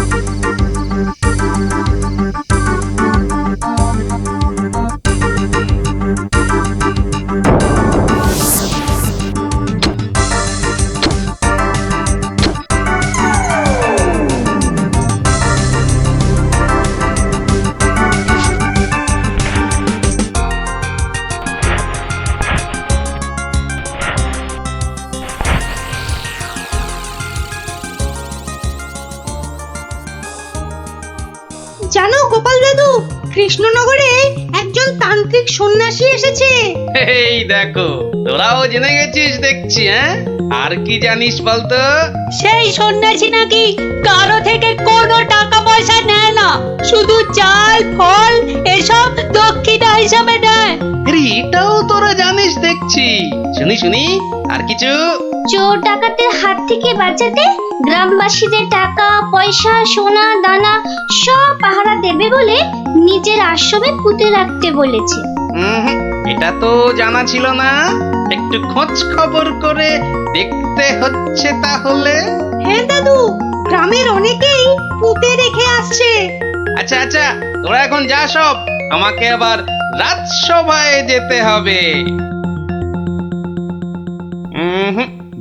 জানো গোপাল দাদু, কৃষ্ণনগরে একজন তান্ত্রিক সন্ন্যাসী এসেছে। এই দেখো, তোরাও জেনে গেছিস দেখছি। হ্যাঁ, আর কি জানিস বলতো? সেই সন্ন্যাসী নাকি কারো থেকে কোনো টাকা পয়সা নেয় না, শুধু চাল ফল এসব দক্ষিণা হিসাবে নেয়। এটাও তোরা জানিস দেখছি। শুনি শুনি, আর কিছু? চোর ডাকাতের হাত থেকে বাঁচাতে গ্রামবাসীদের টাকা পয়সা সোনা দানা সব পাহারা দেবে বলে নিজের আশ্রমে পুঁতে রাখতে বলেছে। এটা তো জানা ছিল না। একটু খোঁজ খবর করে দেখতে হচ্ছে তাহলে। হ্যাঁ দাদু, গ্রামের অনেকেই পুঁতে রেখে আসছে। আচ্ছা আচ্ছা, তোরা এখন যা সব, আমাকে আবার রাজসভায় যেতে হবে।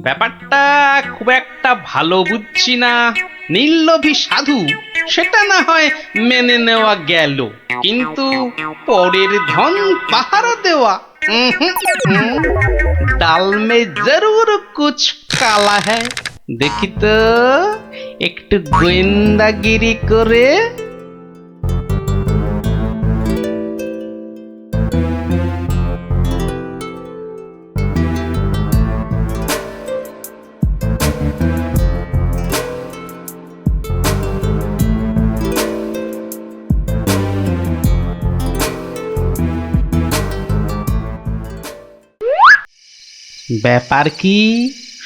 ব্যাপারটা খুব একটা ভালো বুঝছি না। নীললোভী সাধু সেটা না হয় মেনে নেওয়া গেল, কিন্তু পরের ধন পাহারা দেওয়া, ডাল মে জরুর কুছ কালা হ্যায়। দেখি তো একটু গোয়েন্দাগিরি করে। ব্যাপার কি,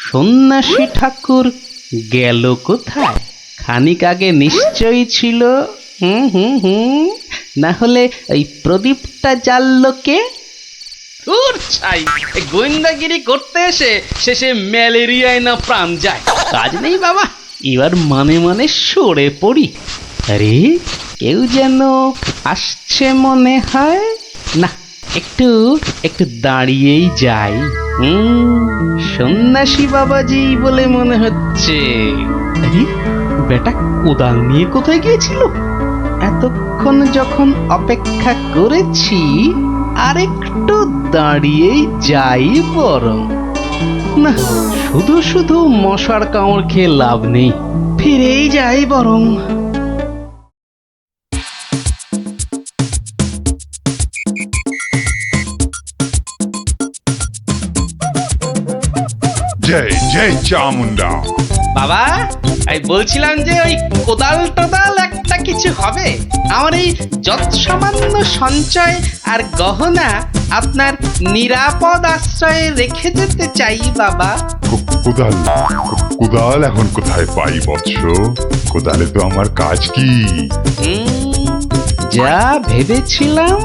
সন্ন্যাসী ঠাকুর গেল কোথায়? খানিক আগে নিশ্চয়ই ছিল। না হলে ওই প্রদীপটা জ্বাললো কে? গোয়েন্দাগিরি করতে এসে শেষে ম্যালেরিয়ায় না প্রাণ যায়। কাজ নেই বাবা, এবার মানে মানে সরে পড়ি। আরে, কেউ যেন আসছে মনে হয়। না, একটু একটু দাঁড়িয়েই যাই। সন্ন্যাসী বাবাজি বলে মনে হচ্ছে। আরে, বেটা কোদাল নিয়ে কোথায় গিয়েছিল? এতক্ষণ যখন অপেক্ষা করেছি, আর একটু দাঁড়িয়েই যাই বরং। না, শুধু শুধু মশার কামড় খেয়ে লাভ নেই, ফিরেই যাই বরং। জয় জয় চামুন্ডা। বাবা, আমি বলছিলাম যে ওই কোদাল টোদাল একটা কিছু হবে। আমার এই যৎসামান্য সঞ্চয় আর গহনা আপনার নিরাপদ আশ্রয়ে রেখে যেতে চাই বাবা। কোদাল কোদাল এখন কোথায় পাই বৎস? কোদালে তো আমার কাজ কি? যা ভেবেছিলাম,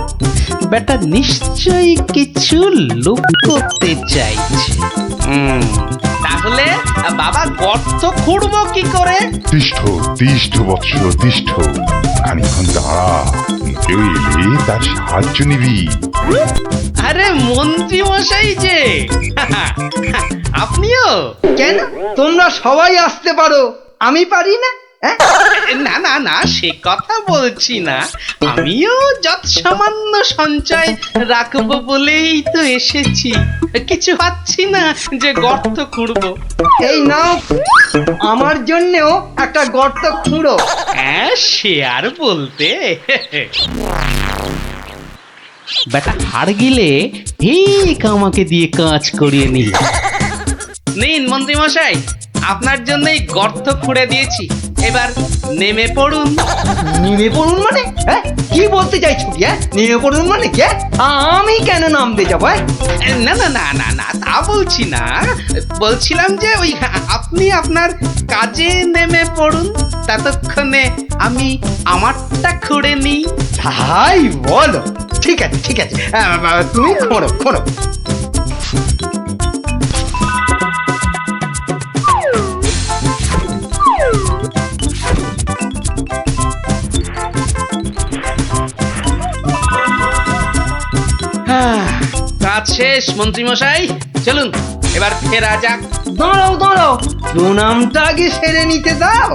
বেটা নিশ্চয়ই কিছু লুকোতে চাইছে। তাহলে বাবা গর্ত খুঁড়বো কি করে? তিষ্ঠ তিষ্ঠ বৎস তিষ্ঠ, খানিক্ষণ দাঁড়া, কেউ এলে তার সাহায্য নিবি। আরে মন্ত্রী মশাই যে, আপনিও? কেন, তোমরা সবাই আসতে পারো, আমি পারি না? না না না, সে কথা বলছি না। আমিও যত সামান্য সঞ্চয় রাখবো বলেই তো এসেছি। কিছু পাচ্ছি না যে গর্ত খুঁড়বো। এই নাও, আমার জন্যেও একটা গর্ত খুঁড়ো। হ্যাঁ, সে আর বলতে। বেটা হাড় গিলে ঠিক আমাকে দিয়ে কাজ করিয়ে নি। নিন মন্ত্রী মশাই, আপনার জন্যই গর্ত খুঁড়ে দিয়েছি। এবার নেমে পড়ুন। নেমে পড়ুন মানে? হ্যাঁ, কি বলতে চাইছো কি? নেমে পড়ুন মানে কি? আমি কেন নামতে যাবো? না না না না না, তা বলছি না। বলছিলাম যে ওই আপনি আপনার কাজে নেমে পড়ুন, ততক্ষণে আমি আমারটা খুঁড়ে নিই। তাই বলো? ঠিক আছে ঠিক আছে, তুমি খোঁড়ো খোঁড়ো। কাজ শেষ মন্ত্রী মশাই, চলুন এবার ফেরা যাক। দাঁড়াও দাঁড়াও, প্রণামটা আগে সেরে নিতে দাও।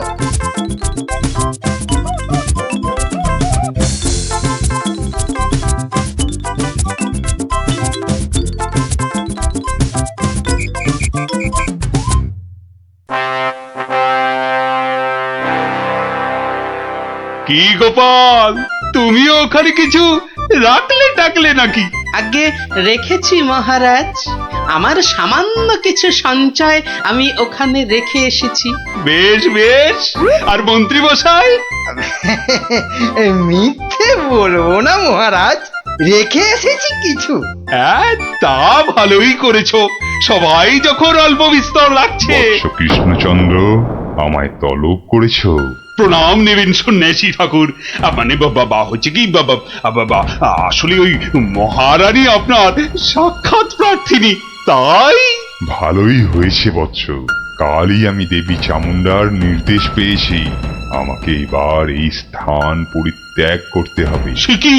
কি গোপাল, তুমিও ওখানে কিছু রাখলে টাকলে নাকি? আগে রেখেছি মহারাজ, আমার সামান্য কিছু সঞ্চয় আমি ওখানে রেখে এসেছি। বেশ বেশ, আর মন্ত্রী মশাই? মিথ্যে বলবো না মহারাজ, রেখে এসেছি কিছু। হ্যাঁ, তা ভালোই করেছো। সবাই যখন অল্প বিস্তর লাগছে। বৎস কৃষ্ণচন্দ্র, আমায় তলব করেছো? প্রণাম নেবেন সন্ন্যাসী ঠাকুর। মানে বাবা হচ্ছে কি বাবা, আসলে ওই মহারানী আপনার সাক্ষাৎ প্রার্থিনী, তাই। ভালোই হয়েছে বৎস, কালই আমি দেবী চামুন্ডার নির্দেশ পেয়েছি। আমাকে এবার এই স্থান পরিত্যাগ করতে হবে। সে কি,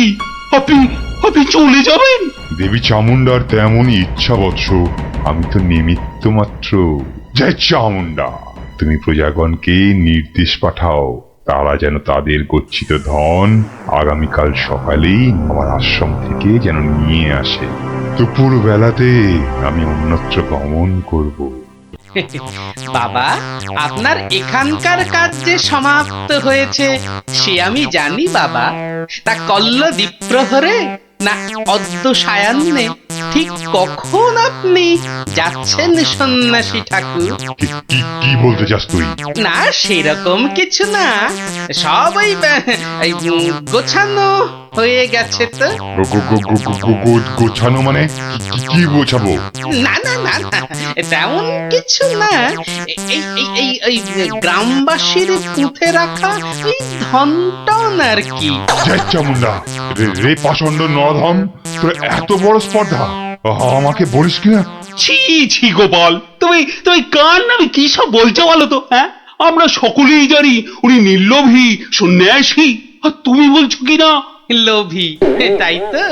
আপনি আপনি চলে যাবেন? দেবী চামুন্ডার তেমনই ইচ্ছা বৎস, আমি তো নিমিত্ত মাত্র। জয় চামুন্ডা, তুমি প্রজাগণকে নির্দেশ পাঠাও, তারা যেন তাদের গচ্ছিত ধন আগামীকাল সকালেই আমার আশ্রম থেকে যেন নিয়ে আসে। দুপুর বেলাতে আমি অন্যত্র গমন করব। বাবা, আপনার এখানকার কাজ যে সমাপ্ত হয়েছে সে আমি জানি বাবা। তা কল্ল দ্বীপ্রহরে না অদ্য সায়ান্নে ঠিক কখন আপনি যাচ্ছেন সন্ন্যাসী ঠাকুর? কি বলতে চাস তুই? না সেরকম কিছু না, সব ওই গোছানো হয়ে গেছে তো। গোছানো মানে কি গোছাবো? না না না না, তেমন কিছু না। এই গ্রামবাসীর পুঁতে রাখা ওই ধনটন আর কি। জয় চামুন্ডা, রে পাষণ্ড নরধম, তোর এত বড় স্পর্ধা আমাকে বলিস কিনা? ছি ছি গোপাল, তুমি তুমি কার নামে কি সব বলছো বলো তো? হ্যাঁ, আমরা সকলেই জানি উনি নির্লোভী সন্ন্যাসী, আর তুমি বলছো কিনা লোভী। তাই তো,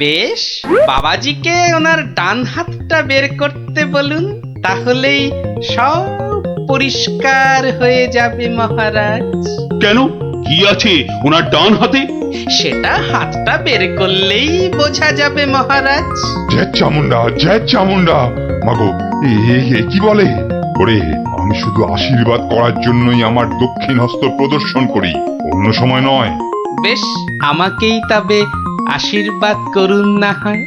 বেশ, বাবাজিকে ওনার ডান হাতটা বের করতে বলুন, তাহলেই সব পরিষ্কার হয়ে যাবে মহারাজ। কেন, কি আছে ওনার ডান হাতে? সেটা হাতটা বের করলেই বোঝা যাবে মহারাজ। জয় চামুন্ডা, জয় চামুন্ডা। মাগো, কি বলে? ওরে, আমি শুধু আশীর্বাদ করার জন্যই আমার দক্ষিণ হস্ত প্রদর্শন করি, অন্য সময় নয়। বেশ, আমাকেই তবে আশীর্বাদ করুন না হয়।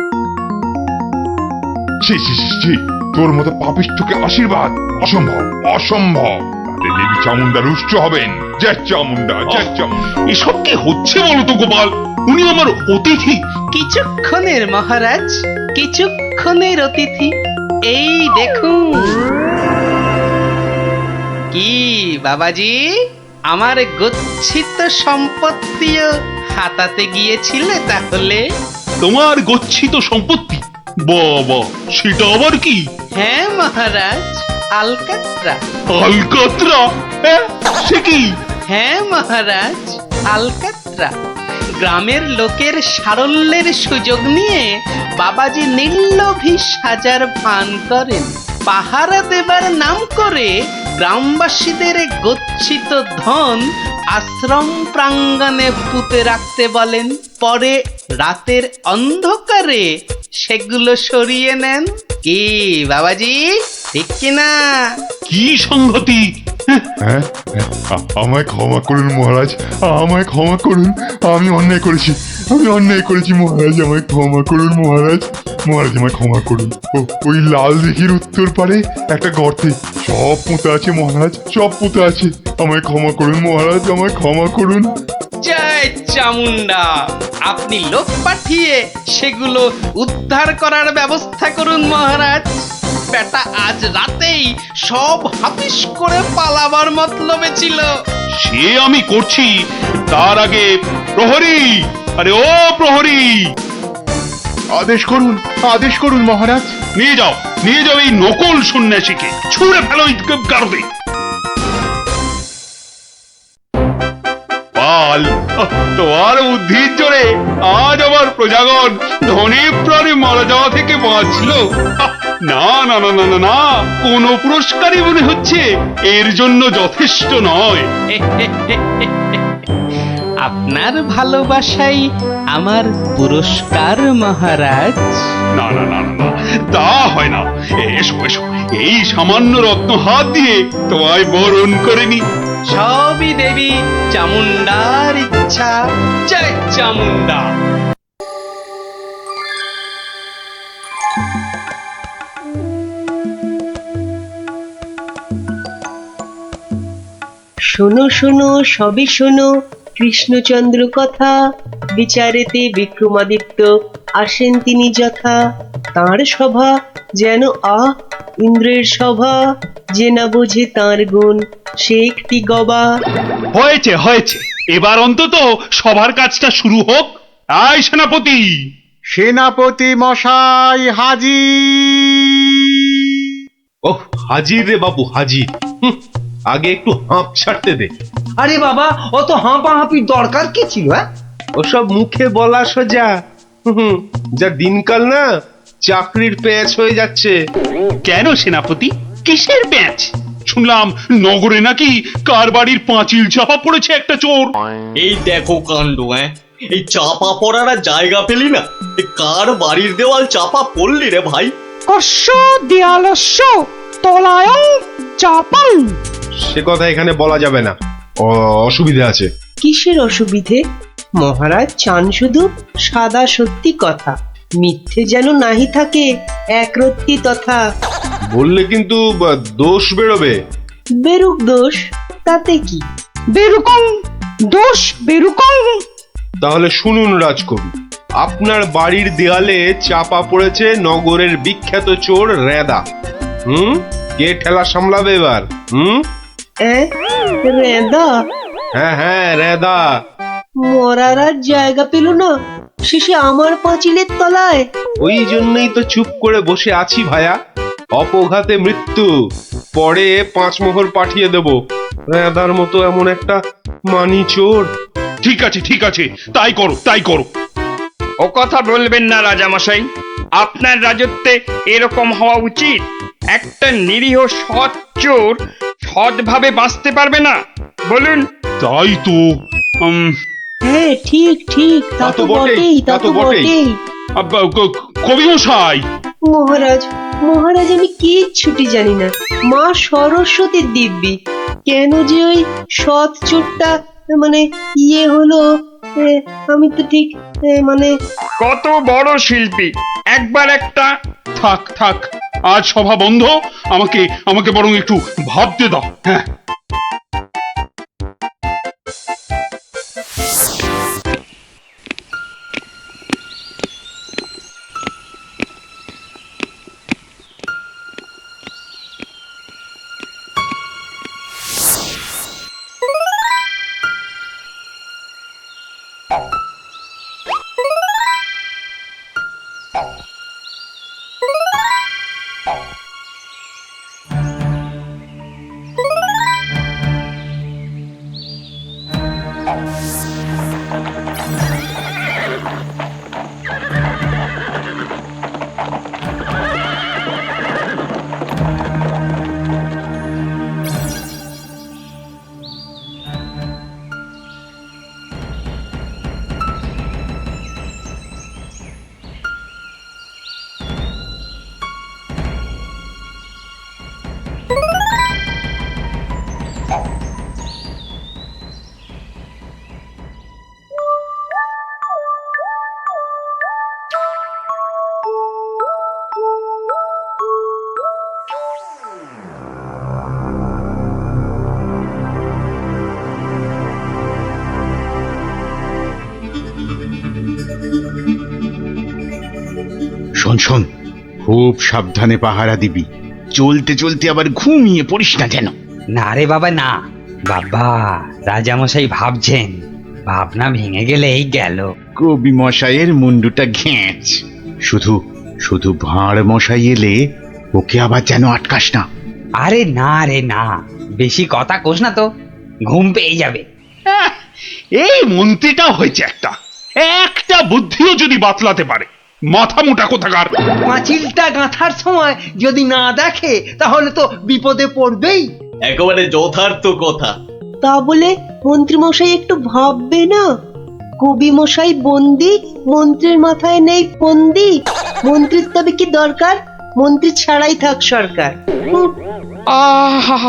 তোর মতো পাপিষ্ঠকে আশীর্বাদ অসম্ভব, অসম্ভব। তাতে দেবী চামুন্ডা রুষ্ট হবেন। জয় চামুন্ডা, জয় চামুন্ডা। এসব কি হচ্ছে বলো তো গোপাল? উনি আমার অতিথি। কিছুক্ষণের মহারাজ, কিছুক্ষণের অতিথি। এই দেখুন। কি বাবাজি, আমার গচ্ছিত সম্পত্তিও হাতাতে গিয়েছিলে তাহলে? তোমার গচ্ছিত সম্পত্তি? বাবা, সেটা আবার কি? হ্যাঁ মহারাজ, আলকাত্রা। আলকাত্রা? হ্যাঁ, সে কি? হ্যাঁ মহারাজ, আলকাত্রা। গ্রামের লোকের সারল্যের সুযোগ নিয়ে বাবাজি নির্লোভী সাজার ভান করেন। পাহারা দেবার নাম করে গ্রামবাসীদের গচ্ছিত ধন আশ্রম প্রাঙ্গণে পুঁতে রাখতে বলেন, পরে রাতের অন্ধকারে সেগুলো সরিয়ে নেন। কি বাবাজি, ঠিক কিনা? কি সংগতি? হ্যাঁ, আমায় ক্ষমা করুন মহারাজ, আমায় ক্ষমা করুন। আমি অন্যায় করেছি, মহারাজ, আমায় ক্ষমা করুন মহারাজ। মহারাজ আমায় ক্ষমা করুন। ওই লাল দিঘির উত্তর পারে একটা গর্তে সব পুঁতে আছে মহারাজ, সব পুঁতে আছে। আমায় ক্ষমা করুন মহারাজ, আমায় ক্ষমা করুন। জয় চামুন্ডা, আপনি লোক পাঠিয়ে সেগুলো উদ্ধার করার ব্যবস্থা করুন মহারাজ। বেটা আজ রাতেই সব হাফিস করে পালাবার মতলবে ছিল। সে আমি করছি, তার আগে প্রহরী, আরে ও প্রহরী, আদেশ করুন মহারাজ। নিয়ে যাও এই নকল সন্ন্যাসীকে, ছুঁড়ে ফেলো গারদে। পাল, তোমার বুদ্ধির জোরে আজ আমার প্রজাগণ ধনে প্রাণে মারা যাওয়া থেকে বাঁচলো। না না না না না না, কোনো পুরস্কারই মনে হচ্ছে এর জন্য যথেষ্ট নয়। আপনার ভালোবাসাই আমার পুরস্কার মহারাজ। না না না না না, তা হয় না। এসো এসো, এই সামান্য রত্ন হাত দিয়ে তোমায় বরণ করে নি। সবই দেবী চামুন্ডার ইচ্ছা। জয় চামুন্ডা। শোনো শোনো সবই শোনো কৃষ্ণচন্দ্র কথা, বিচারেতে বিক্রমাদিত্য আসেন তিনি যথা। তাঁর সভা যেন ইন্দ্রের সভা, যে না বোঝে তাঁর গুণ সে একটি গবা। হয়েছে হয়েছে, এবার অন্তত সবার কাজটা শুরু হোক। আয় সেনাপতি। সেনাপতি মশাই হাজির। ওহ, হাজির রে বাবু, হাজির। আগে একটু হাঁপ ছাড়তে দে। আরে বাবা, অত হাঁপাহাঁপির দরকার কি ছিল? ওসব মুখে বলা সোজা। যা দিনকাল না, চাকরির পেঁচ হয়ে যাচ্ছে। কেন সেনাপতি, কিসের প্যাঁচ? শুনলাম নগরে নাকি কার বাড়ির পাঁচিল চাপা পড়েছে একটা চোর। এই দেখো কাণ্ড, এই চাপা পড়ার আর জায়গা পেলি না, কার বাড়ির দেওয়াল চাপা পড়লি রে ভাই? কস্য দেয়ালস্য তলায়ং চাপাং। সে কথা এখানে বলা যাবে না, অসুবিধা আছে। কিসের অসুবিধে? মহারাজ চান শুধু সাদা সত্যি কথা, মিথ্যে যেন নাহি থাকে একরত্তি তথা। বললে কিন্তু দোষ বেরোবে। বেরুক দোষ, তাতে কি? বেরুকং দোষ বেরুকং। তাহলে শুনুন রাজকবি, আপনার বাড়ির দেয়ালে চাপা পড়েছে নগরের বিখ্যাত চোর রেদা। কে ঠেলা সামলাবে এবার? রেদা? হ্যাঁ রেদা। মরার আর জায়গা পেল না, শেষে আমার পাঁচিলের তলায়। ওই জন্যই তো চুপ করে বসে আছি ভায়া। অপঘাতে মৃত্যু, পরে 5 মোহর পাঠিয়ে দেব। রেদার মতো এমন একটা মানি চোর। ঠিক আছে ঠিক আছে, তাই করো তাই করো। ও কথা বলবেন না রাজামশাই, আপনার রাজত্বে এরকম হওয়া উচিত। একটা নিরীহ সৎ চোর সৎভাবে বাঁচতে পারবে না, বলুন? তাই তো। হ্যাঁ ঠিক ঠিক, তা তো বটেই, তা তো বটেই। কবি মশাই। মহারাজ মহারাজ, আমি কিচ্ছুটি জানি না। মা সরস্বতীর দিব্যি, কেন যে ওই সৎ চোরটা মানে হলো, আমি তো ঠিক মানে। কত বড় শিল্পী, একবার একটা। থাক থাক, আজ সভা বন্ধ। আমাকে বরং একটু ভাবতে দাও। হ্যাঁ, শোন শোন, খুব সাবধানে পাহারা দিবি, চলতে চলতে আবার ঘুমিয়ে পড়িস না যেন। না রে বাবা না, বাবা রাজামশাই ভাবছেন, ভাবনা ভেঙে গেলেই গেল। কবি মশাইয়ের মুন্ডুটা ঘেঁচ, শুধু শুধু ভাঁড় মশাই এলে ওকে আবার যেন আটকাস না। আরে না রে না, বেশি কথা কোস না তো, ঘুম পেয়ে যাবে। এই মন্ত্রীটা হয়েছে একটা বুদ্ধিও যদি বাতলাতে পারে, মাথা মোটা কোথাকার। পাঁচিলটা গাঁথার সময় যদি না দেখে তাহলে তো বিপদে পড়বেই। একেবারে যথার্থ কথা। তা বলে মন্ত্রী মশাই একটু ভাববে না? কবি মশাই বন্দি, মন্ত্রীর মাথায় নেই ফন্দি। মন্ত্রীর তবে কি দরকার? মন্ত্রী ছাড়াই থাক সরকার। আহা,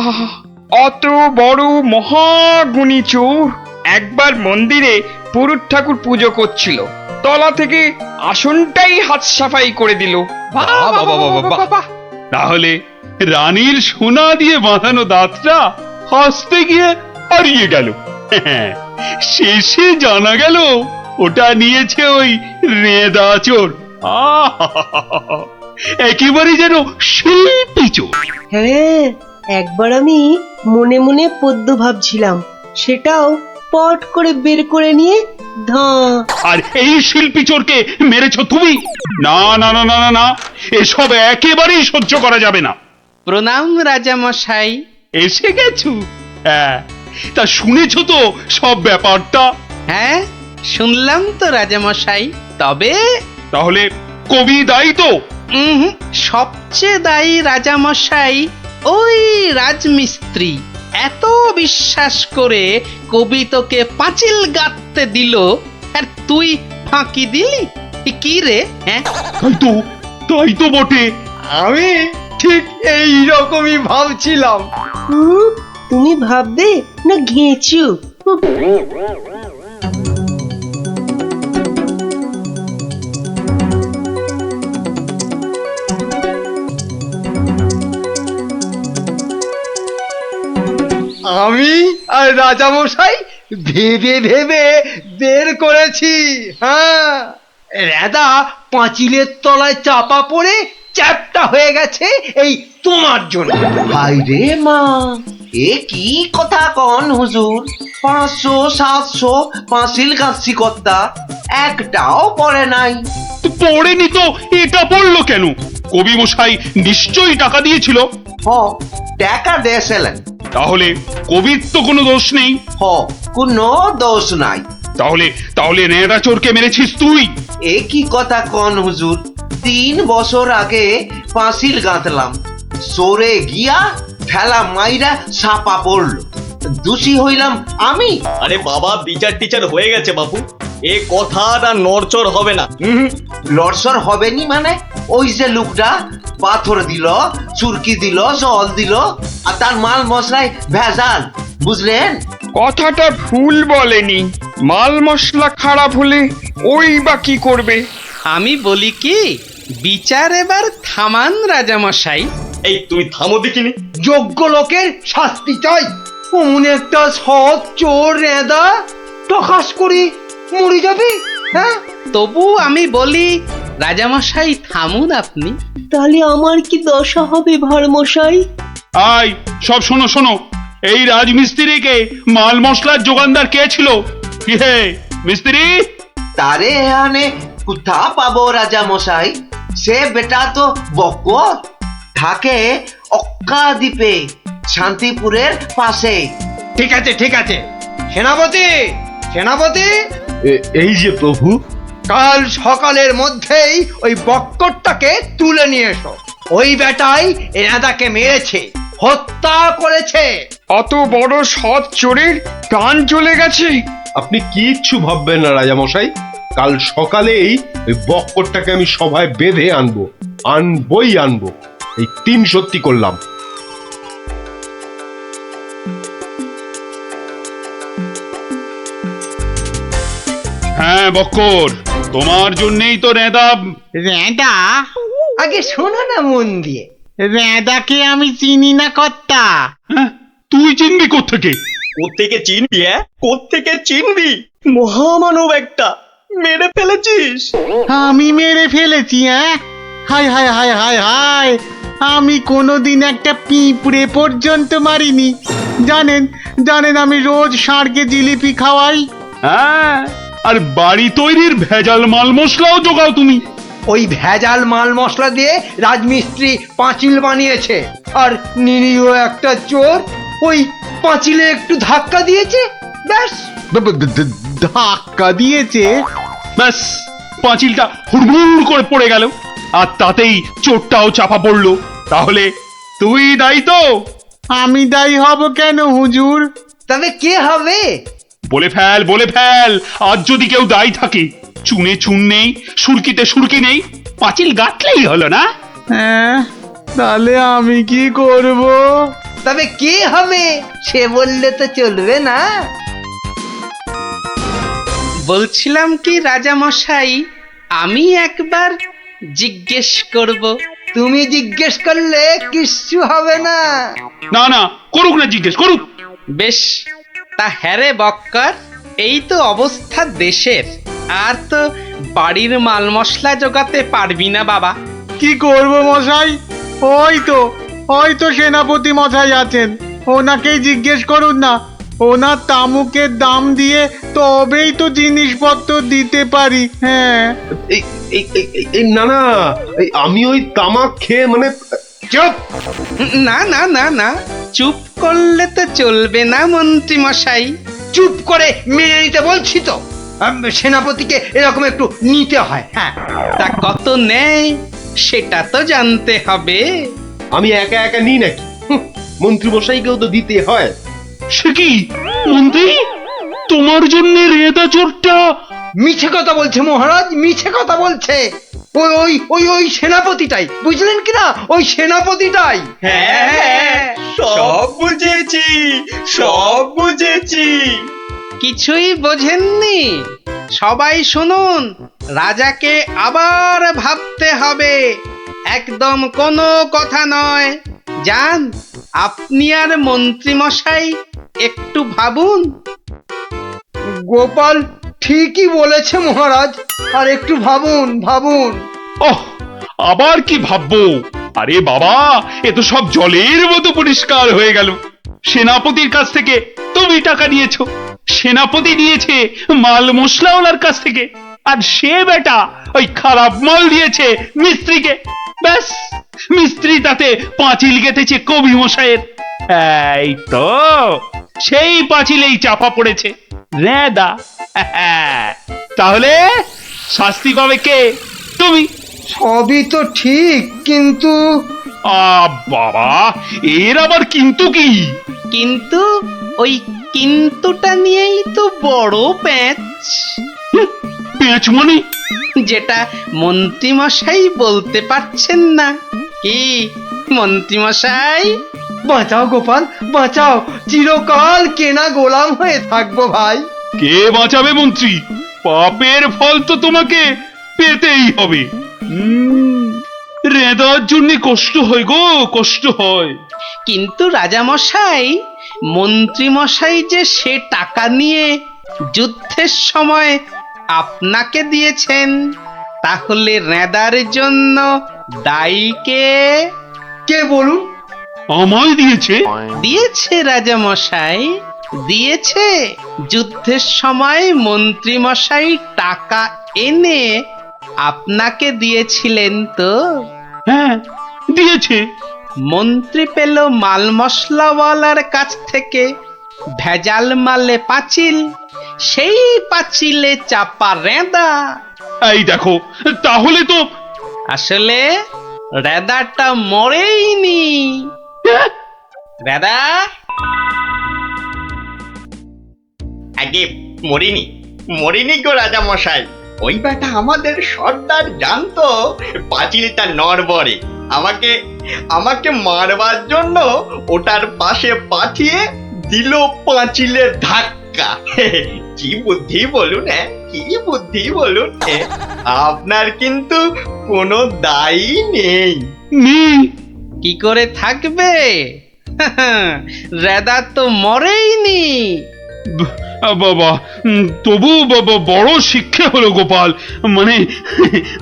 অত বড় মহাগুণী চোর একবার মন্দিরে পুরুত ঠাকুর পুজো করছিল, তলা থেকে আসনটাই হাত সাফাই করে দিল। বাহ, বাহ, বাহ, বাহ, বাহ, বাহ। তাহলে রানীর সোনা দিয়ে বাঁধানো দাঁতটা হাসতে গিয়ে হারিয়ে গেল। শেষে জানা গেল ওটা নিয়েছে ওই রেদা চোর। একেবারে যেন শিল্পী চোর। হ্যাঁ, একবার আমি মনে মনে পদ্য ভাবছিলাম, সেটাও পট করে বের করে নিয়ে ধাঁ। আর এই শিল্পী চোরকে মেরেছ তুমি? না না না না না না, এসব একেবারেই সহ্য করা যাবে না। প্রণাম রাজামশাই। এসে গেছো? হ্যাঁ, তা শুনেছো তো সব ব্যাপারটা? হ্যাঁ, শুনলাম তো রাজামশাই। তবে তাহলে কবি দায়ী তো? সবচেয়ে দায়ী রাজামশাই ওই রাজমিস্ত্রি। এত বিশ্বাস করে কবি তোকে পাঁচিল গাঁথতে দিল, আর তুই ফাঁকি দিলি। কি রে? হ্যাঁ, তাই তো বটে। আমি ঠিক এই রকমই ভাবছিলাম। তুমি ভাববে না ঘেঁচু? আমি আর রাজামশাই ভেবে ভেবে বের করেছি। হ্যাঁ, রেদা পাঁচিলের তলায় চাপা পড়ে চ্যাপ্টা হয়ে গেছে এই তোমার জন্য। হাই রে মা, এ কি কথা কন হুজুর? 500 700 পাঁচিল গাছি কর্তা, একটাও পড়ে নাই। তো পড়েনি তো এটা পড়লো কেন? কবি মশাই নিশ্চয়ই টাকা দিয়েছিল। হ, টাকা দিয়েছিলেন। তাহলে কবির তো কোনো দোষ নেই। হ, কোনো দোষ নাই। তাহলে তাহলে নেড়া চোরকে মেরেছিস তুই? এ কি কথা কন হুজুর? 3 বছর আগে পাঁচিল গাঁথলাম, সরে গিয়া ঠেলা মাইরা সাপা পড়লো, দোষী হইলাম আমি। আরে বাবা, বিচার টিচার হয়ে গেছে বাপু, এ কথা আর নড়চড় হবে না। লড়সর হবে নি মানে? ওই যে লোকটা পাথর দিল, চুরকি দিল, জল দিল, আর তার মাল মশলায় ভেজাল, বুঝলেন? কথাটা ভুল বলেনি, মাল মশলা খারাপ হলে ওই বা কি করবে? আমি বলি কি, বিচার এবার থামান রাজামশাই। এই তুমি থামো দেখিনি। যোগ্য লোকের শাস্তি চাই। অমন একটা সৎ চোর রেদা টকাস করে মরে যাবে। হ্যাঁ, তবু আমি বলি রাজামশাই থামুন আপনি। তাহলে আমার কি দশা হবে ভাঁড় মশাই? আয় সব শোনো শোনো, এই রাজমিস্ত্রিকে মাল মশলার যোগানদার কে ছিল? কি হে মিস্ত্রি? তারে এখানে কোথা পাবো রাজা মশাই? সে বেটা তো বকত, থাকে অক্কা দ্বীপে, শান্তিপুরের পাশে। ঠিক আছে ঠিক আছে। সেনাপতি, সেনাপতি, এই যে প্রভু। কাল সকালের মধ্যেই ওই বক্করটাকে তুলে নিয়ে এসো। ওই বেটাই রেদাকে মেরেছে, হত্যা করেছে। অত বড় সৎ চোরের প্রাণ চলে গেছে। আপনি কিচ্ছু ভাববেন না রাজামশাই, কাল সকালেই ওই বক্করটাকে আমি সভায় বেঁধে আনবই আনবো। এই 3 সত্যি করলাম। হ্যাঁ বক্কর, তোমার জন্যই তো রেদা। রেঁদা? আগে শোনো না মন দিয়ে। রেঁদাকে আমি চিনি না কর্তা। হ্যাঁ, তুই চিনবি কোত্থেকে? কোত্থেকে চিনবি? কোত্থেকে চিনবি? মহামানব একটা, মেরে ফেলেছিস। আমি মেরে ফেলেছি? হায় হায় হায় হায় হায়, আমি কোনোদিন একটা পিঁপড়ে পর্যন্ত মারিনি। জানেন জানেন আমি রোজ ষাঁড়কে জিলিপি খাওয়াই। হ্যাঁ, আর বাড়ি তৈরির ভেজাল মাল মশলাও জোগাও তুমি। ওই ভেজাল মাল মশলা দিয়ে রাজমিস্ত্রি পাঁচিল বানিয়েছে, আর নিরীহ একটা চোর ওই পাঁচিলে একটু ধাক্কা দিয়েছে, ব্যাস। ধাক্কা দিয়েছে? ব্যাস, পাঁচিলটা হুড়মুড় করে পড়ে গেল, আর তাতেই চোরটাও চাপা পড়লো। তাহলে তুই দায়ী তো? আমি দায়ী হব কেন হুজুর? তবে কে হবে? বলে ফেল, বলে ফেল। আজ যদি কেউ দায়ী থাকে, চুনে চুন নেই, সুরকিতে সুরকি নেই, পাঁচিল গাঁথলেই হলো না? হ্যাঁ, তাহলে আমি কি করব? তবে কে হবে সে বললে তো চলবে না। বলছিলাম কি রাজা মশাই, আমি একবার জিজ্ঞেস করব। তুমি জিজ্ঞেস করলে কিচ্ছু হবে না। না না, করুক না, জিজ্ঞেস করুক। বেশ, তা হ্যারে বক্কর, এই তো অবস্থা দেশের, আর তো বাড়ির মাল মশলা জোগাতে পারবি না বাবা। কি করব মশাই? ওই তো সেনাপতি মশাই আছেন, ওনাকেই জিজ্ঞেস করুন না। ওনার তামুকের দাম দিয়ে তবেই তো জিনিসপত্র দিতে পারি। হ্যাঁ। না না, আমি ওই তামাক খেয়ে মানে চুপ! না না না না, চুপ করলে তো চলবে না মন্ত্রী মশাই। চুপ করে মেনে নিতে বলছি তো। সেনাপতিকে এরকম একটু নিতে হয়। হ্যাঁ, তা কত নেয় সেটা তো জানতে হবে। আমি একা একা নিই নাকি? মন্ত্রী মশাইকেও তো দিতে হয়। সে কি মন্ত্রী, তোমার জন্য রেদা চোরটা? মিছে কথা বলছে মহারাজ, মিছে কথা বলছে। ওই ওই ওই ওই সেনাপতিটাই, বুঝলেন কি না? ওই সেনাপতিটাই। হ্যাঁ, সব বুঝেছি, সব বুঝেছি। কিছুই বোঝেননি? সবাই শুনুন, রাজাকে আবার ভাবতে হবে, একদম কোনো কথা নয়। যান, আপনি আর মন্ত্রী মশাই একটু ভাবুন। গোপাল ঠিকই বলেছে মহারাজ, আর একটু ভাবুন ভাবুন। ওহ, আবার কি ভাববো? আরে বাবা, এ তো সব জলের মতো পরিষ্কার হয়ে গেল। সেনাপতির কাছ থেকে তুমি টাকা নিয়েছো, সেনাপতি নিয়েছে মাল মশলাওয়ালার কাছ থেকে, আর সে বেটা ওই খারাপ মাল দিয়েছে মিস্ত্রিকে। ব্যাস, মিস্ত্রি তাতে পাঁচিল গেঁথেছে কবি মশাইয়ের। এই তো সেই পাঁচিলেই চাপা পড়েছে রেদা। তাহলে শাস্তি পাবে কে? তুমি। সবই তো ঠিক, কিন্তু বাবা, এর আবার কিন্তু কি? কিন্তু ওই কিন্তুটা নিয়েই তো বড় প্যাঁচ। পেঁচ মানে? যেটা মন্ত্রী মশাই বলতে পারছেন না। কি মন্ত্রী মশাই? বাঁচাও গোপাল, বাঁচাও। চিরকাল কেনা গোলাম হয়ে থাকবো ভাই। কে বাঁচাবে মন্ত্রী? পাপের ফল তো তোমাকে পেতেই হবে। রেদার জন্য কষ্ট হয় গো, কষ্ট হয়। কিন্তু রাজা মশাই, মন্ত্রী মশাই যে সে টাকা নিয়ে যুদ্ধের সময় আপনাকে দিয়েছেন, তাহলে রেদার জন্য দায়ী কে? কে বলুন? আমায় দিয়েছে? দিয়েছে রাজা মশাই, দিয়েছে। যুদ্ধের সময় মন্ত্রী মশাই টাকা এনে আপনাকে দিয়েছিলেন তো? হ্যাঁ, দিয়েছে। মন্ত্রী পেল মাল মশলাওয়ালার কাছ থেকে ভেজাল মালে পাঁচিল, সেই পাঁচিলে চাপা রেদা। এই দেখো, তাহলে তো আসলে রেদাটা মরেইনি। রেদা আগে মরিনি, মরিনি গো রাজা মশাই। ওই বেটা আমাদের সর্দার জানতো পাঁচিলটা নড়বড়ে, আমাকে মারবার জন্য ওটার পাশে পাঠিয়ে দিল পাঁচিলের ধাক্কা। কি বুদ্ধি বলুন, হ্যাঁ, কি বুদ্ধি বলুন। আপনার কিন্তু কোনো দায়ী নেই। কি করে থাকবে? রেদা তো মরেইনি। বাবা, তবু বড় শিক্ষা হলো গোপাল। মানে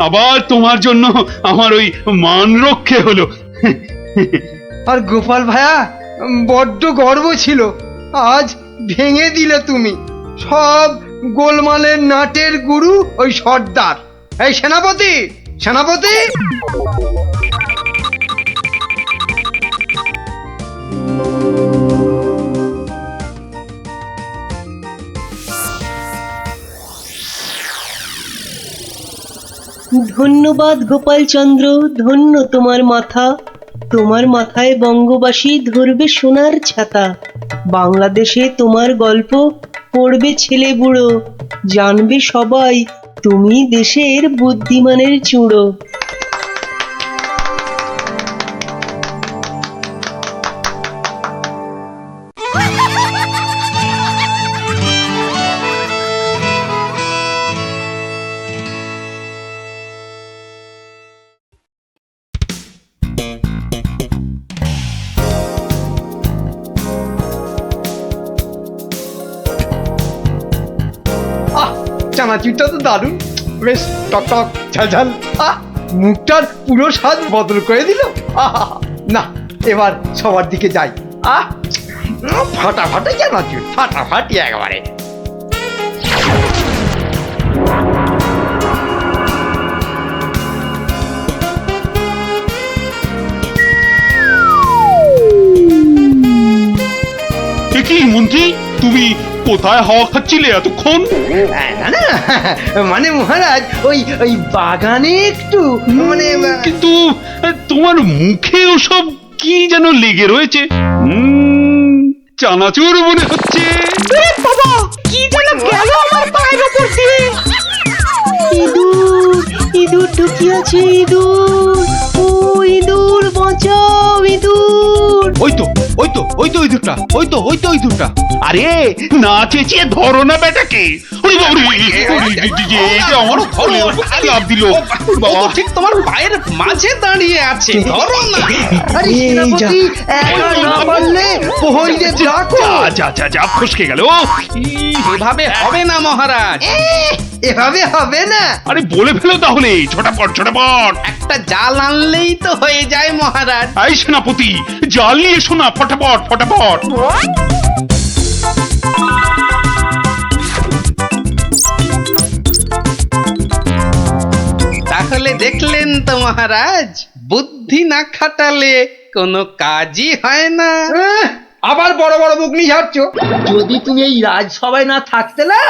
আবার তোমার জন্য আমার ওই মান রক্ষে হলো। আর গোপাল ভায়া, বড্ড গর্ব ছিল, আজ ভেঙে দিলে তুমি। সব গোলমালের নাটের গুরু ওই সর্দার। এই সেনাপতি, সেনাপতি! ধন্যবাদ গোপালচন্দ্র, ধন্য তোমার মাথা। তোমার মাথায় বঙ্গবাসী ধরবে সোনার ছাতা। বাংলাদেশে তোমার গল্প পড়বে ছেলে বুড়ো, জানবে সবাই তুমি দেশের বুদ্ধিমানের চূড়ো। আহ, চানাচুরটা তো দারুণ, বেশ টক টক ঝাল ঝাল। আহ, মুখটার পুরো স্বাদ বদল করে দিল। আহা, না, এবার সবার দিকে যাই। আহ, ফাটাফাটি চানাচুর, ফাটাফাটি একেবারে। এ কি মন্ত্রী, তুমি কোথায় হাওয়া খাচ্ছিলে এতক্ষণ? না না, মানে মহারাজ, ওই ওই বাগানে একটু, মানে কিন্তু তোমার মুখে ওসব কি যেন লেগে রয়েছে। চানাচুর মনে হচ্ছে। বাবা, কি যেন গেল আমার পায়ের উপর দিয়ে। ইঁদুর, ইঁদুর ঢুকিয়াছে, ইঁদুর, ও ইঁদুর বাঁচাও, ইঁদুর। ওই তো ওই তো ওই তো ইঁদুরটা, ওই তো ওই তো ইঁদুরটা। আরে না চেঁচিয়ে ধরো না বেটাকে। ওরে বাবা রে, এই যে আমার ঘরে লাফ দিল। ও তো ঠিক তোমার পায়ের মাঝে দাঁড়িয়ে আছে, ধরো না। আরে সেনাপতি, একা না পারলে প্রহরীদের ডাকো। যা যা যা, ফসকে গেল। এভাবে হবে না মহারাজ। এভাবে হবে না। আরে বলে ফেলো তাহলে, ছোটাপট ছোটাপট। একটা জাল আনলেই তো হয়ে যায় মহারাজ। এই সেনাপতি, জাল নিয়ে এসো না, ফটাফট ফটাফট। তাহলে দেখলেন তো মহারাজ, বুদ্ধি না খাটালে কোনো কাজই হয় না। আবার বড় বড় বকনি ঝাড়ছ। যদি তুমি এই রাজসভায় না থাকতে না,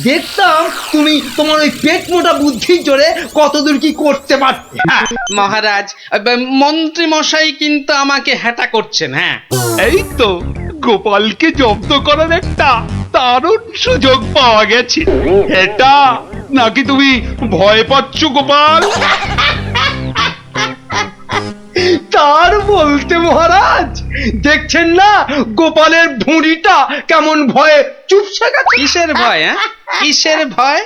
দেখতাম তুমি তোমার ওই পেট মোটা বুদ্ধির জোরে কতদূর কি করতে পারতে। মহারাজ, মন্ত্রী মশাই কিন্তু আমাকে হ্যাটা করছেন। হ্যাঁ, এই তো গোপালকে জব্দ করার একটা দারুণ সুযোগ পাওয়া গেছে। এটা নাকি তুমি ভয় পাচ্ছ গোপাল? তার বলতে মহারাজ, দেখছেন না গোপালের ভুঁড়িটা কেমন ভয়ে চুপসে গেছে। কিসের ভয়? হ্যাঁ, কিসের ভয়?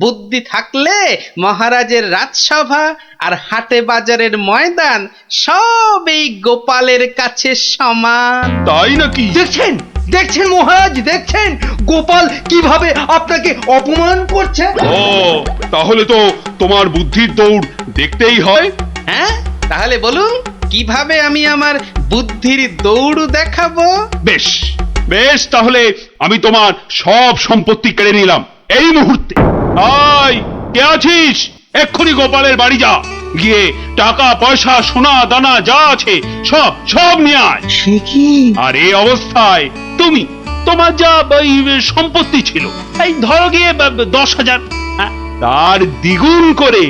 বুদ্ধি থাকলে মহারাজের রাজসভা আর হাটে বাজারের ময়দান সব এই গোপালের কাছে সমান। তাই নাকি? দেখছেন, দেখছেন মহারাজ, দেখছেন গোপাল কিভাবে আপনাকে অপমান করছে। ও, তাহলে তো তোমার বুদ্ধির দৌড় দেখতেই হয়। হ্যাঁ, তাহলে বলুন কিভাবে আমি আমার বুদ্ধির দৌড় দেখাবো? বেশ বেশ, তাহলে আমি তোমার সব সম্পত্তি কেড়ে নিলাম এই মুহূর্তে। আয়, কে আছিস? এক্ষুনি গোপালের বাড়ি যা, গিয়ে টাকা পয়সা সোনা দানা যা আছে সব সব নিয়ে আয়। সে কি? আর এই অবস্থায় তুমি তোমার যা সম্পত্তি ছিল, এই ধরো গিয়ে 10,000, তার দ্বিগুণ করে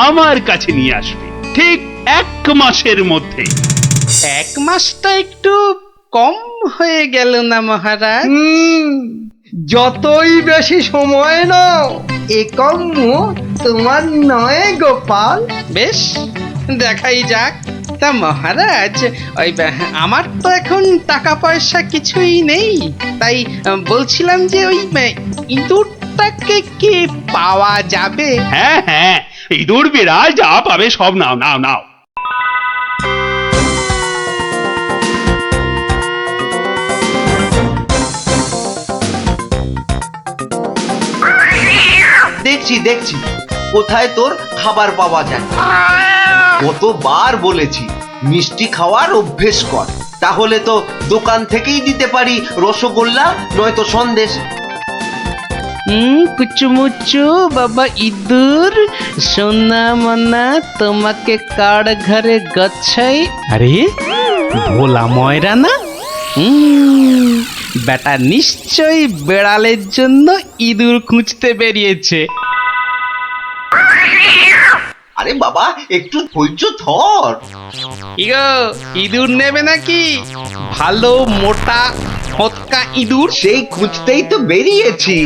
আমার কাছে নিয়ে আসবে, ঠিক 1 মাসের মধ্যে। 1 মাসটা একটু কম হয়ে গেল না মহারাজ? যতই বেশি সময় নাও, এ কম্য তোমার নয় গোপাল। বেশ, দেখাই যাক। তা মহারাজ, ওই আমার তো এখন টাকা পয়সা কিছুই নেই, তাই বলছিলাম যে ওই ইঁদুরটাকে কি পাওয়া যাবে? হ্যাঁ হ্যাঁ, ইঁদুর বিড়াল যা পাবে সব নাও নাও নাও। দেখছি দেখছি কোথায় তোর খাবার পাওয়া যায়। কতবার বলেছি মিষ্টি খাওয়ার অভ্যেস কর, তাহলে তো দোকান থেকেই দিতে পারি রসগোল্লা নয়তো সন্দেশ। কুচুমুচু বাবা ইঁদুর, সোনা মনা তোমাকে কার ঘরে গচ্ছাই। আরে ভোলা ময়রা না? বেটা নিশ্চয়ই বেড়ালের জন্য ইঁদুর খুঁজতে বেরিয়েছে। আরে বাবা একটু ধৈর্য ধর। ইগো, ইঁদুর নেবে নাকি? ভালো মোটা হতকা ইঁদুর। সেই খুঁজতেই তো বেরিয়েছি।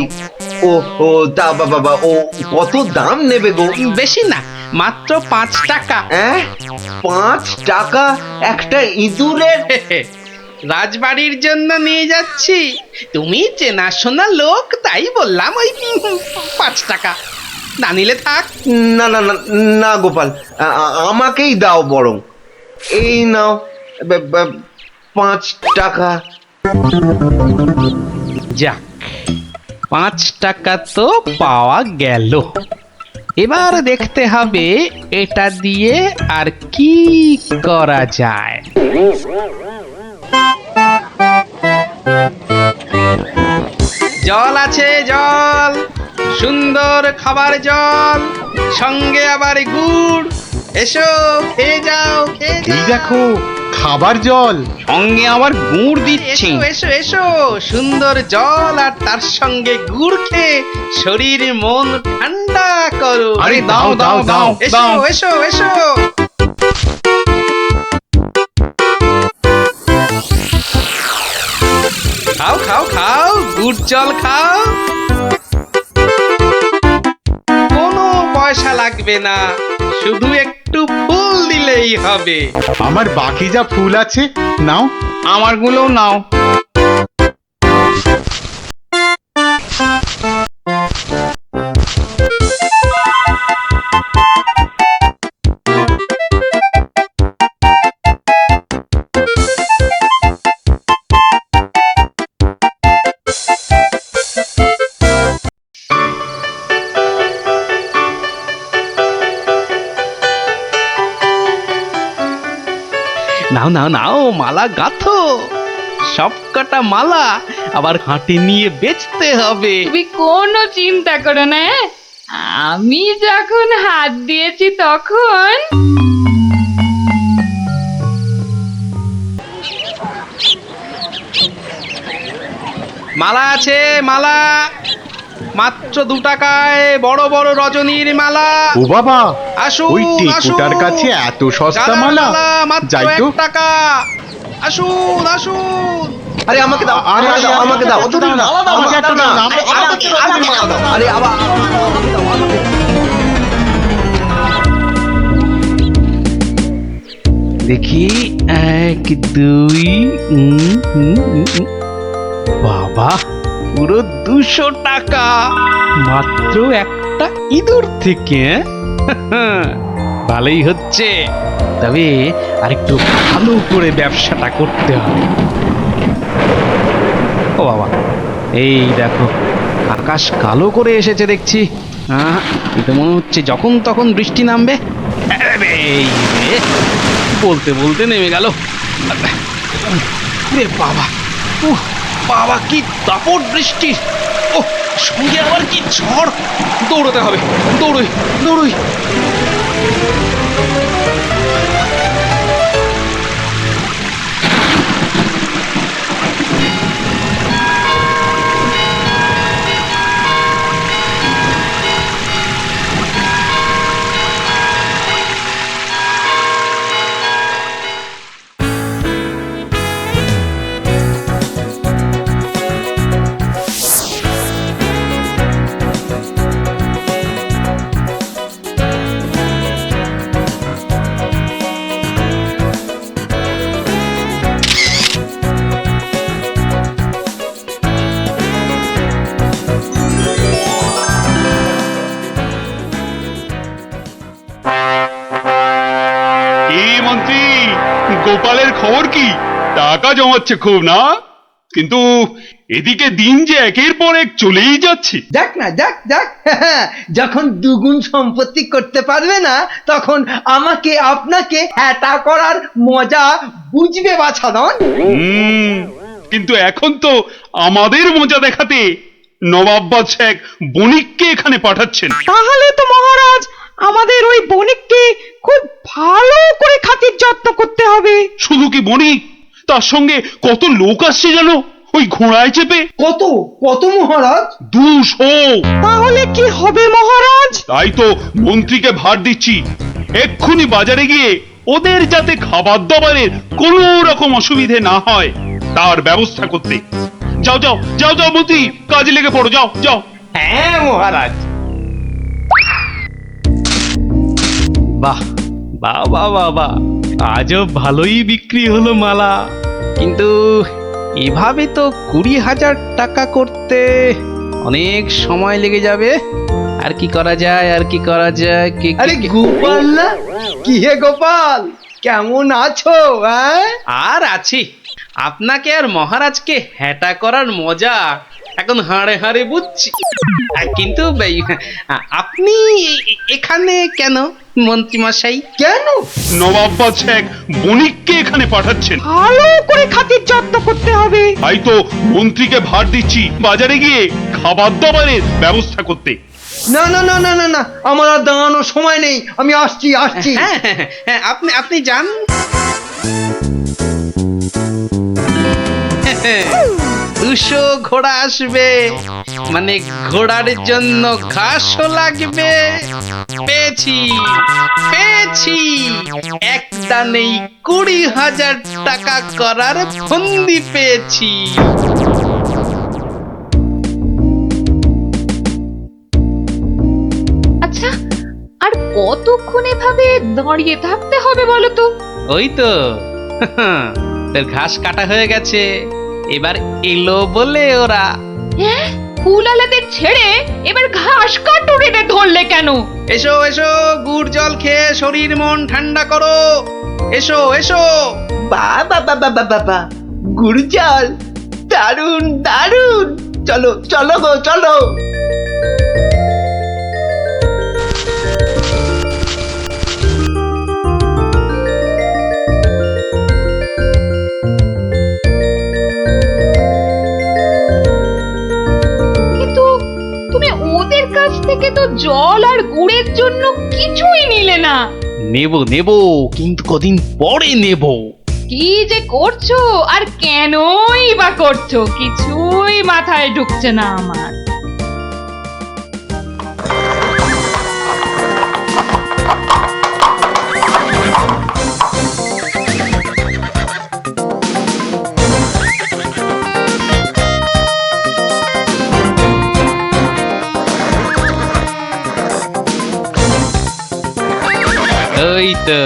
ও ও তা বাবা ও কত দাম নেবে গো? বেশি না, মাত্র 5 টাকা। 5 টাকা একটা ইঁদুরের? রাজবাড়ির জন্য নিয়ে যাচ্ছি, তুমি চেনাশোনা লোক তাই বললাম ওই 5 টাকা, না নিলে থাক। না না না না গোপাল, আমাকেই দাও বরং। এই নাও 5 টাকা। যাক, 5 টাকা তো পাওয়া গেল। এবার দেখতে হবে এটা দিয়ে আর কি করা যায়। জল আছে, জল, সুন্দর খাবার জল, সঙ্গে আবার গুড়। এসো খেয়ে যাও, খেয়ে এই যাও। দেখো খাবার জল, সঙ্গে আবার গুড় দিচ্ছি। এসো এসো এসো, সুন্দর জল আর তার সঙ্গে গুড় খেয়ে শরীর মন ঠান্ডা করো। আরে দাও দাও দাও এসো দাও। এসো এসো। খাও খাও খাও, গুড় জল খাও। কোনো পয়সা লাগবে না, শুধু একটু ফুল দিলেই হবে। আমার বাকি যা ফুল আছে নাও। আমারগুলোও নাও। নাও নাও নাও, মালা গাঁথো। সব কটা মালা আবার হাটে নিয়ে বেচতে হবে। তুমি কোনো চিন্তা করো না, আমি যখন হাত দিয়েছি তখন। মালা আছে, মালা মাত্র 2 টাকায় বড় বড় রজনীর মালা। ও বাবা, আসুন ওই টেকুটার আসুন। কাছে এত সস্তা গাঁদা মালা? মাত্র যাই তো। 1 টাকা। আসুন আসুন। আরে আমাকে দাও, আরে, আমাকে দাও, আমাকে দাও। আমাকে দাও না, মালা দাও, আমাকে মালা একটা দাও দাও না। না, আমাকে দাও, আমাকে মালা দাও। আরে আবার আমাকে দাও, আমাকে দাও। দেখি 1 2 বাবা, পুরো 200 টাকা মাত্র একটা ইঁদুর থেকে। ভালোই হচ্ছে, তবে আরেকটু ভালো করে ব্যবসাটা করতে হবে। ও বাবা, এই দেখো আকাশ কালো করে এসেছে দেখছি। এটা মনে হচ্ছে যখন তখন বৃষ্টি নামবে। আরে, এই রে, বলতে বলতে নেমে গেল। রে বাবা, উহ, বাবা কি দাপট বৃষ্টি! ও সঙ্গে আবার কি ঝড়! দৌড়াতে হবে, দৌড়ই দৌড়ই। মন্ত্রী, গোপালের খবর কি? টাকা জমাচ্ছে খুব না? কিন্তু এদিকে দিন যে একের পর এক চলেই যাচ্ছে। যাক না, যাক যাক যখন দুগুণ সম্পত্তি করতে পারবে না তখন আমাকে আপনাকে হ্যাটা করার মজা বুঝবে বাছাধন। কিন্তু এখন তো আমাদের মজা দেখাতে নবাব বাদশাহ এক বণিককে এখানে পাঠাচ্ছেন। তাহলে তো মহারাজ আমাদের ওই বণিককে খুব ভালো করে খাতির যত্ন করতে হবে। শুধু কি বণিক, তার সঙ্গে কত লোক আসছে জানো ওই ঘোড়ায় চেপে। কত কত মহারাজ? 200। তাহলে কি হবে মহারাজ? তাই তো মন্ত্রীকে ভার দিচ্ছি এক্ষুনি বাজারে গিয়ে ওদের যাতে খাবার দাবারের কোনো রকম অসুবিধে না হয় তার ব্যবস্থা করতে। যাও যাও যাও যাও মন্ত্রী, কাজে লেগে পড়ো, যাও যাও। হ্যাঁ মহারাজ। বাহ বাহ বাহ বাহ বাহ, আজও ভালোই বিক্রি হলো মালা। কিন্তু এভাবে তো 20,000 টাকা করতে অনেক সময় লেগে যাবে। আর কি করা যায়, আর কি করা যায়? আরে গোপাল না, কি হে গোপাল, কেমন আছো? আর আছি। আপনাকে আর মহারাজকে হ্যাটা করার মজা এখন হাড়ে হাড়ে বুঝছি। কিন্তু আপনি এখানে কেন মন্ত্রী মশাই? কেন? নবাব বাদশাহ এক বণিককে এখানে পাঠাচ্ছেন। ভালো করে খাতির যত্ন করতে হবে। তাই তো মন্ত্রীকে ভার দিচ্ছি বাজারে গিয়ে খাবার দাবারের ব্যবস্থা করতে। না না না না না না, আমার আর দাঁড়ানোর সময় নেই, আমি আসছি আসছি। হ্যাঁ, আপনি যান। 200 ঘোড়া আসবে, মানে ঘোড়ার জন্য ঘাসও লাগবে। পেয়েছি পেয়েছি, একটা নেই 20,000 টাকা করার ফন্দি পেয়েছি। আচ্ছা, আর কতক্ষণ এভাবে দাঁড়িয়ে থাকতে হবে বলো তো? ওই তো তোর ঘাস কাটা হয়ে গেছে, এবার এলো বলে ওরা। হ্যাঁ, ফুলালাদের ছেড়ে এবার ঘাস কাটুরিতে ধরলে কেন? এসো এসো, গুড় জল খেয়ে শরীর মন ঠান্ডা করো। এসো এসো। বাবা বাবা বাবা, গুড় জল, দারুন দারুন, চলো চলো গো চলো। কিন্তু তুমি ওদের কাছ থেকে তো জল আর গুড়ের জন্য কিছুই নিলে না। নেব কিন্তু কদিন পরে নেব। কি যে করছো আর কেনই বা করছো, কিছুই মাথায় ঢুকছে না আমার। ওই তো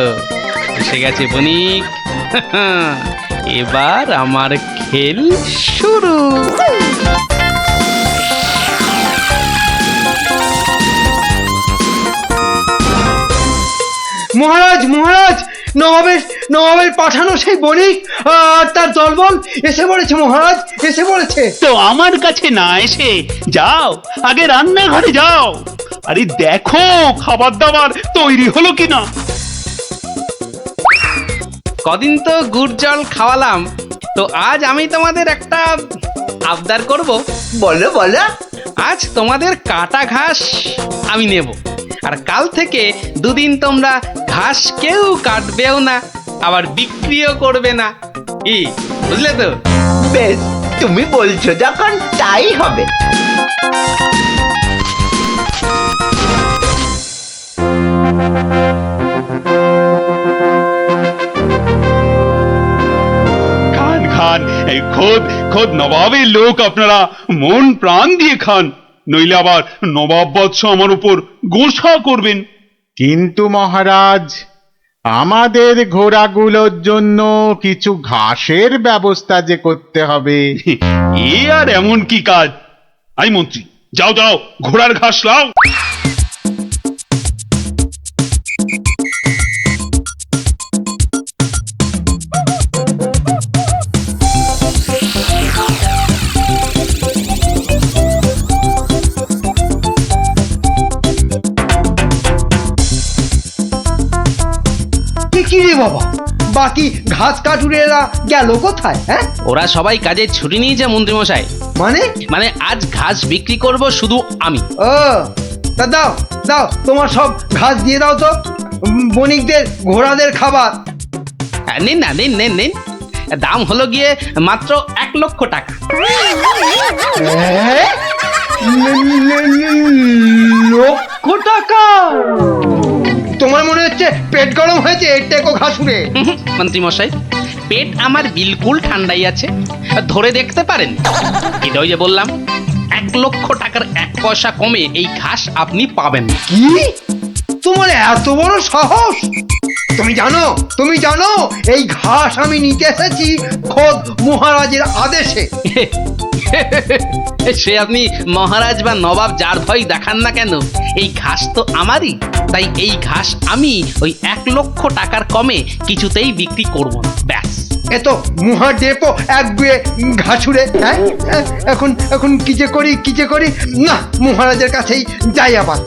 এসে গেছে বণিক। এবার আমার খেল শুরু। মহারাজ মহারাজ, নবাবের পাঠানো সেই বণিক আর তার দলবল এসে পড়েছে মহারাজ, এসে পড়েছে। তো আমার কাছে না এসে যাও আগে রান্নাঘরে যাও, আরে দেখো খাবার দাবার তৈরি হলো কিনা। কদিন তো গুড় জল খাওয়ালাম, তো আজ আমি তোমাদের একটা আবদার করব। বলো বলো। আজ তোমাদের কাটা ঘাস আমি নেব, আর কাল থেকে 2 দিন তোমরা ঘাস কেউ কাটবেও না, আবার বিক্রিও করবে না। কি বুঝলে তো? বেশ, তুমি বলছো যখন তাই হবে। খান খান, এই খোদ নবাবের লোক, আপনারা মন প্রাণ দিয়ে খান, নইলে আবার নবাব বাদশাহ আমার উপর গোসা করবেন। কিন্তু মহারাজ, আমাদের ঘোড়াগুলোর জন্য কিছু ঘাসের ব্যবস্থা যে করতে হবে। এ আর এমন কি কাজ? আই মন্ত্রী, যাও যাও ঘোড়ার ঘাস লাও। কি রে বাবা, বাকি ঘাস কাটুরেরা গেল কোথায়? হ্যাঁ, ওরা সবাই কাজে ছুটি নিয়েছে মন্ত্রী মশাই। মানে? মানে আজ ঘাস বিক্রি করব শুধু আমি। ও, তা দাও দাও, তোমার সব ঘাস দিয়ে দাও তো, বণিকদের ঘোড়াদের খাবার। নিন না, নিন নিন নিন, দাম হলো গিয়ে মাত্র 1,00,000 টাকা। লক্ষ টাকা? তোমার মনে হচ্ছে পেট গরম হয়েছে টেকো ঘাসুরে? মন্ত্রী মশাই, পেট আমার বিলকুল ঠান্ডাই আছে, ধরে দেখতে পারেন। কিন্তু ওই যে বললাম, 1,00,000 টাকার 1 পয়সা কমে এই ঘাস আপনি পাবেন না। কি? তোমার এত বড় সাহস? তুমি জানো এই ঘাস আমি নিতে এসেছি খোদ মহারাজের আদেশে। সে আপনি মহারাজ বা নবাব যার ভয় দেখান না কেন, এই ঘাস তো আমারই। তাই এই ঘাস আমি ওই 1,00,000 টাকার কমে কিছুতেই বিক্রি করব না, ব্যাস। এ তো মুহা ডেপো একগুয়ে ঘাসুরে। হ্যাঁ, এখন কি যে করি না, মহারাজের কাছেই যাই আবার।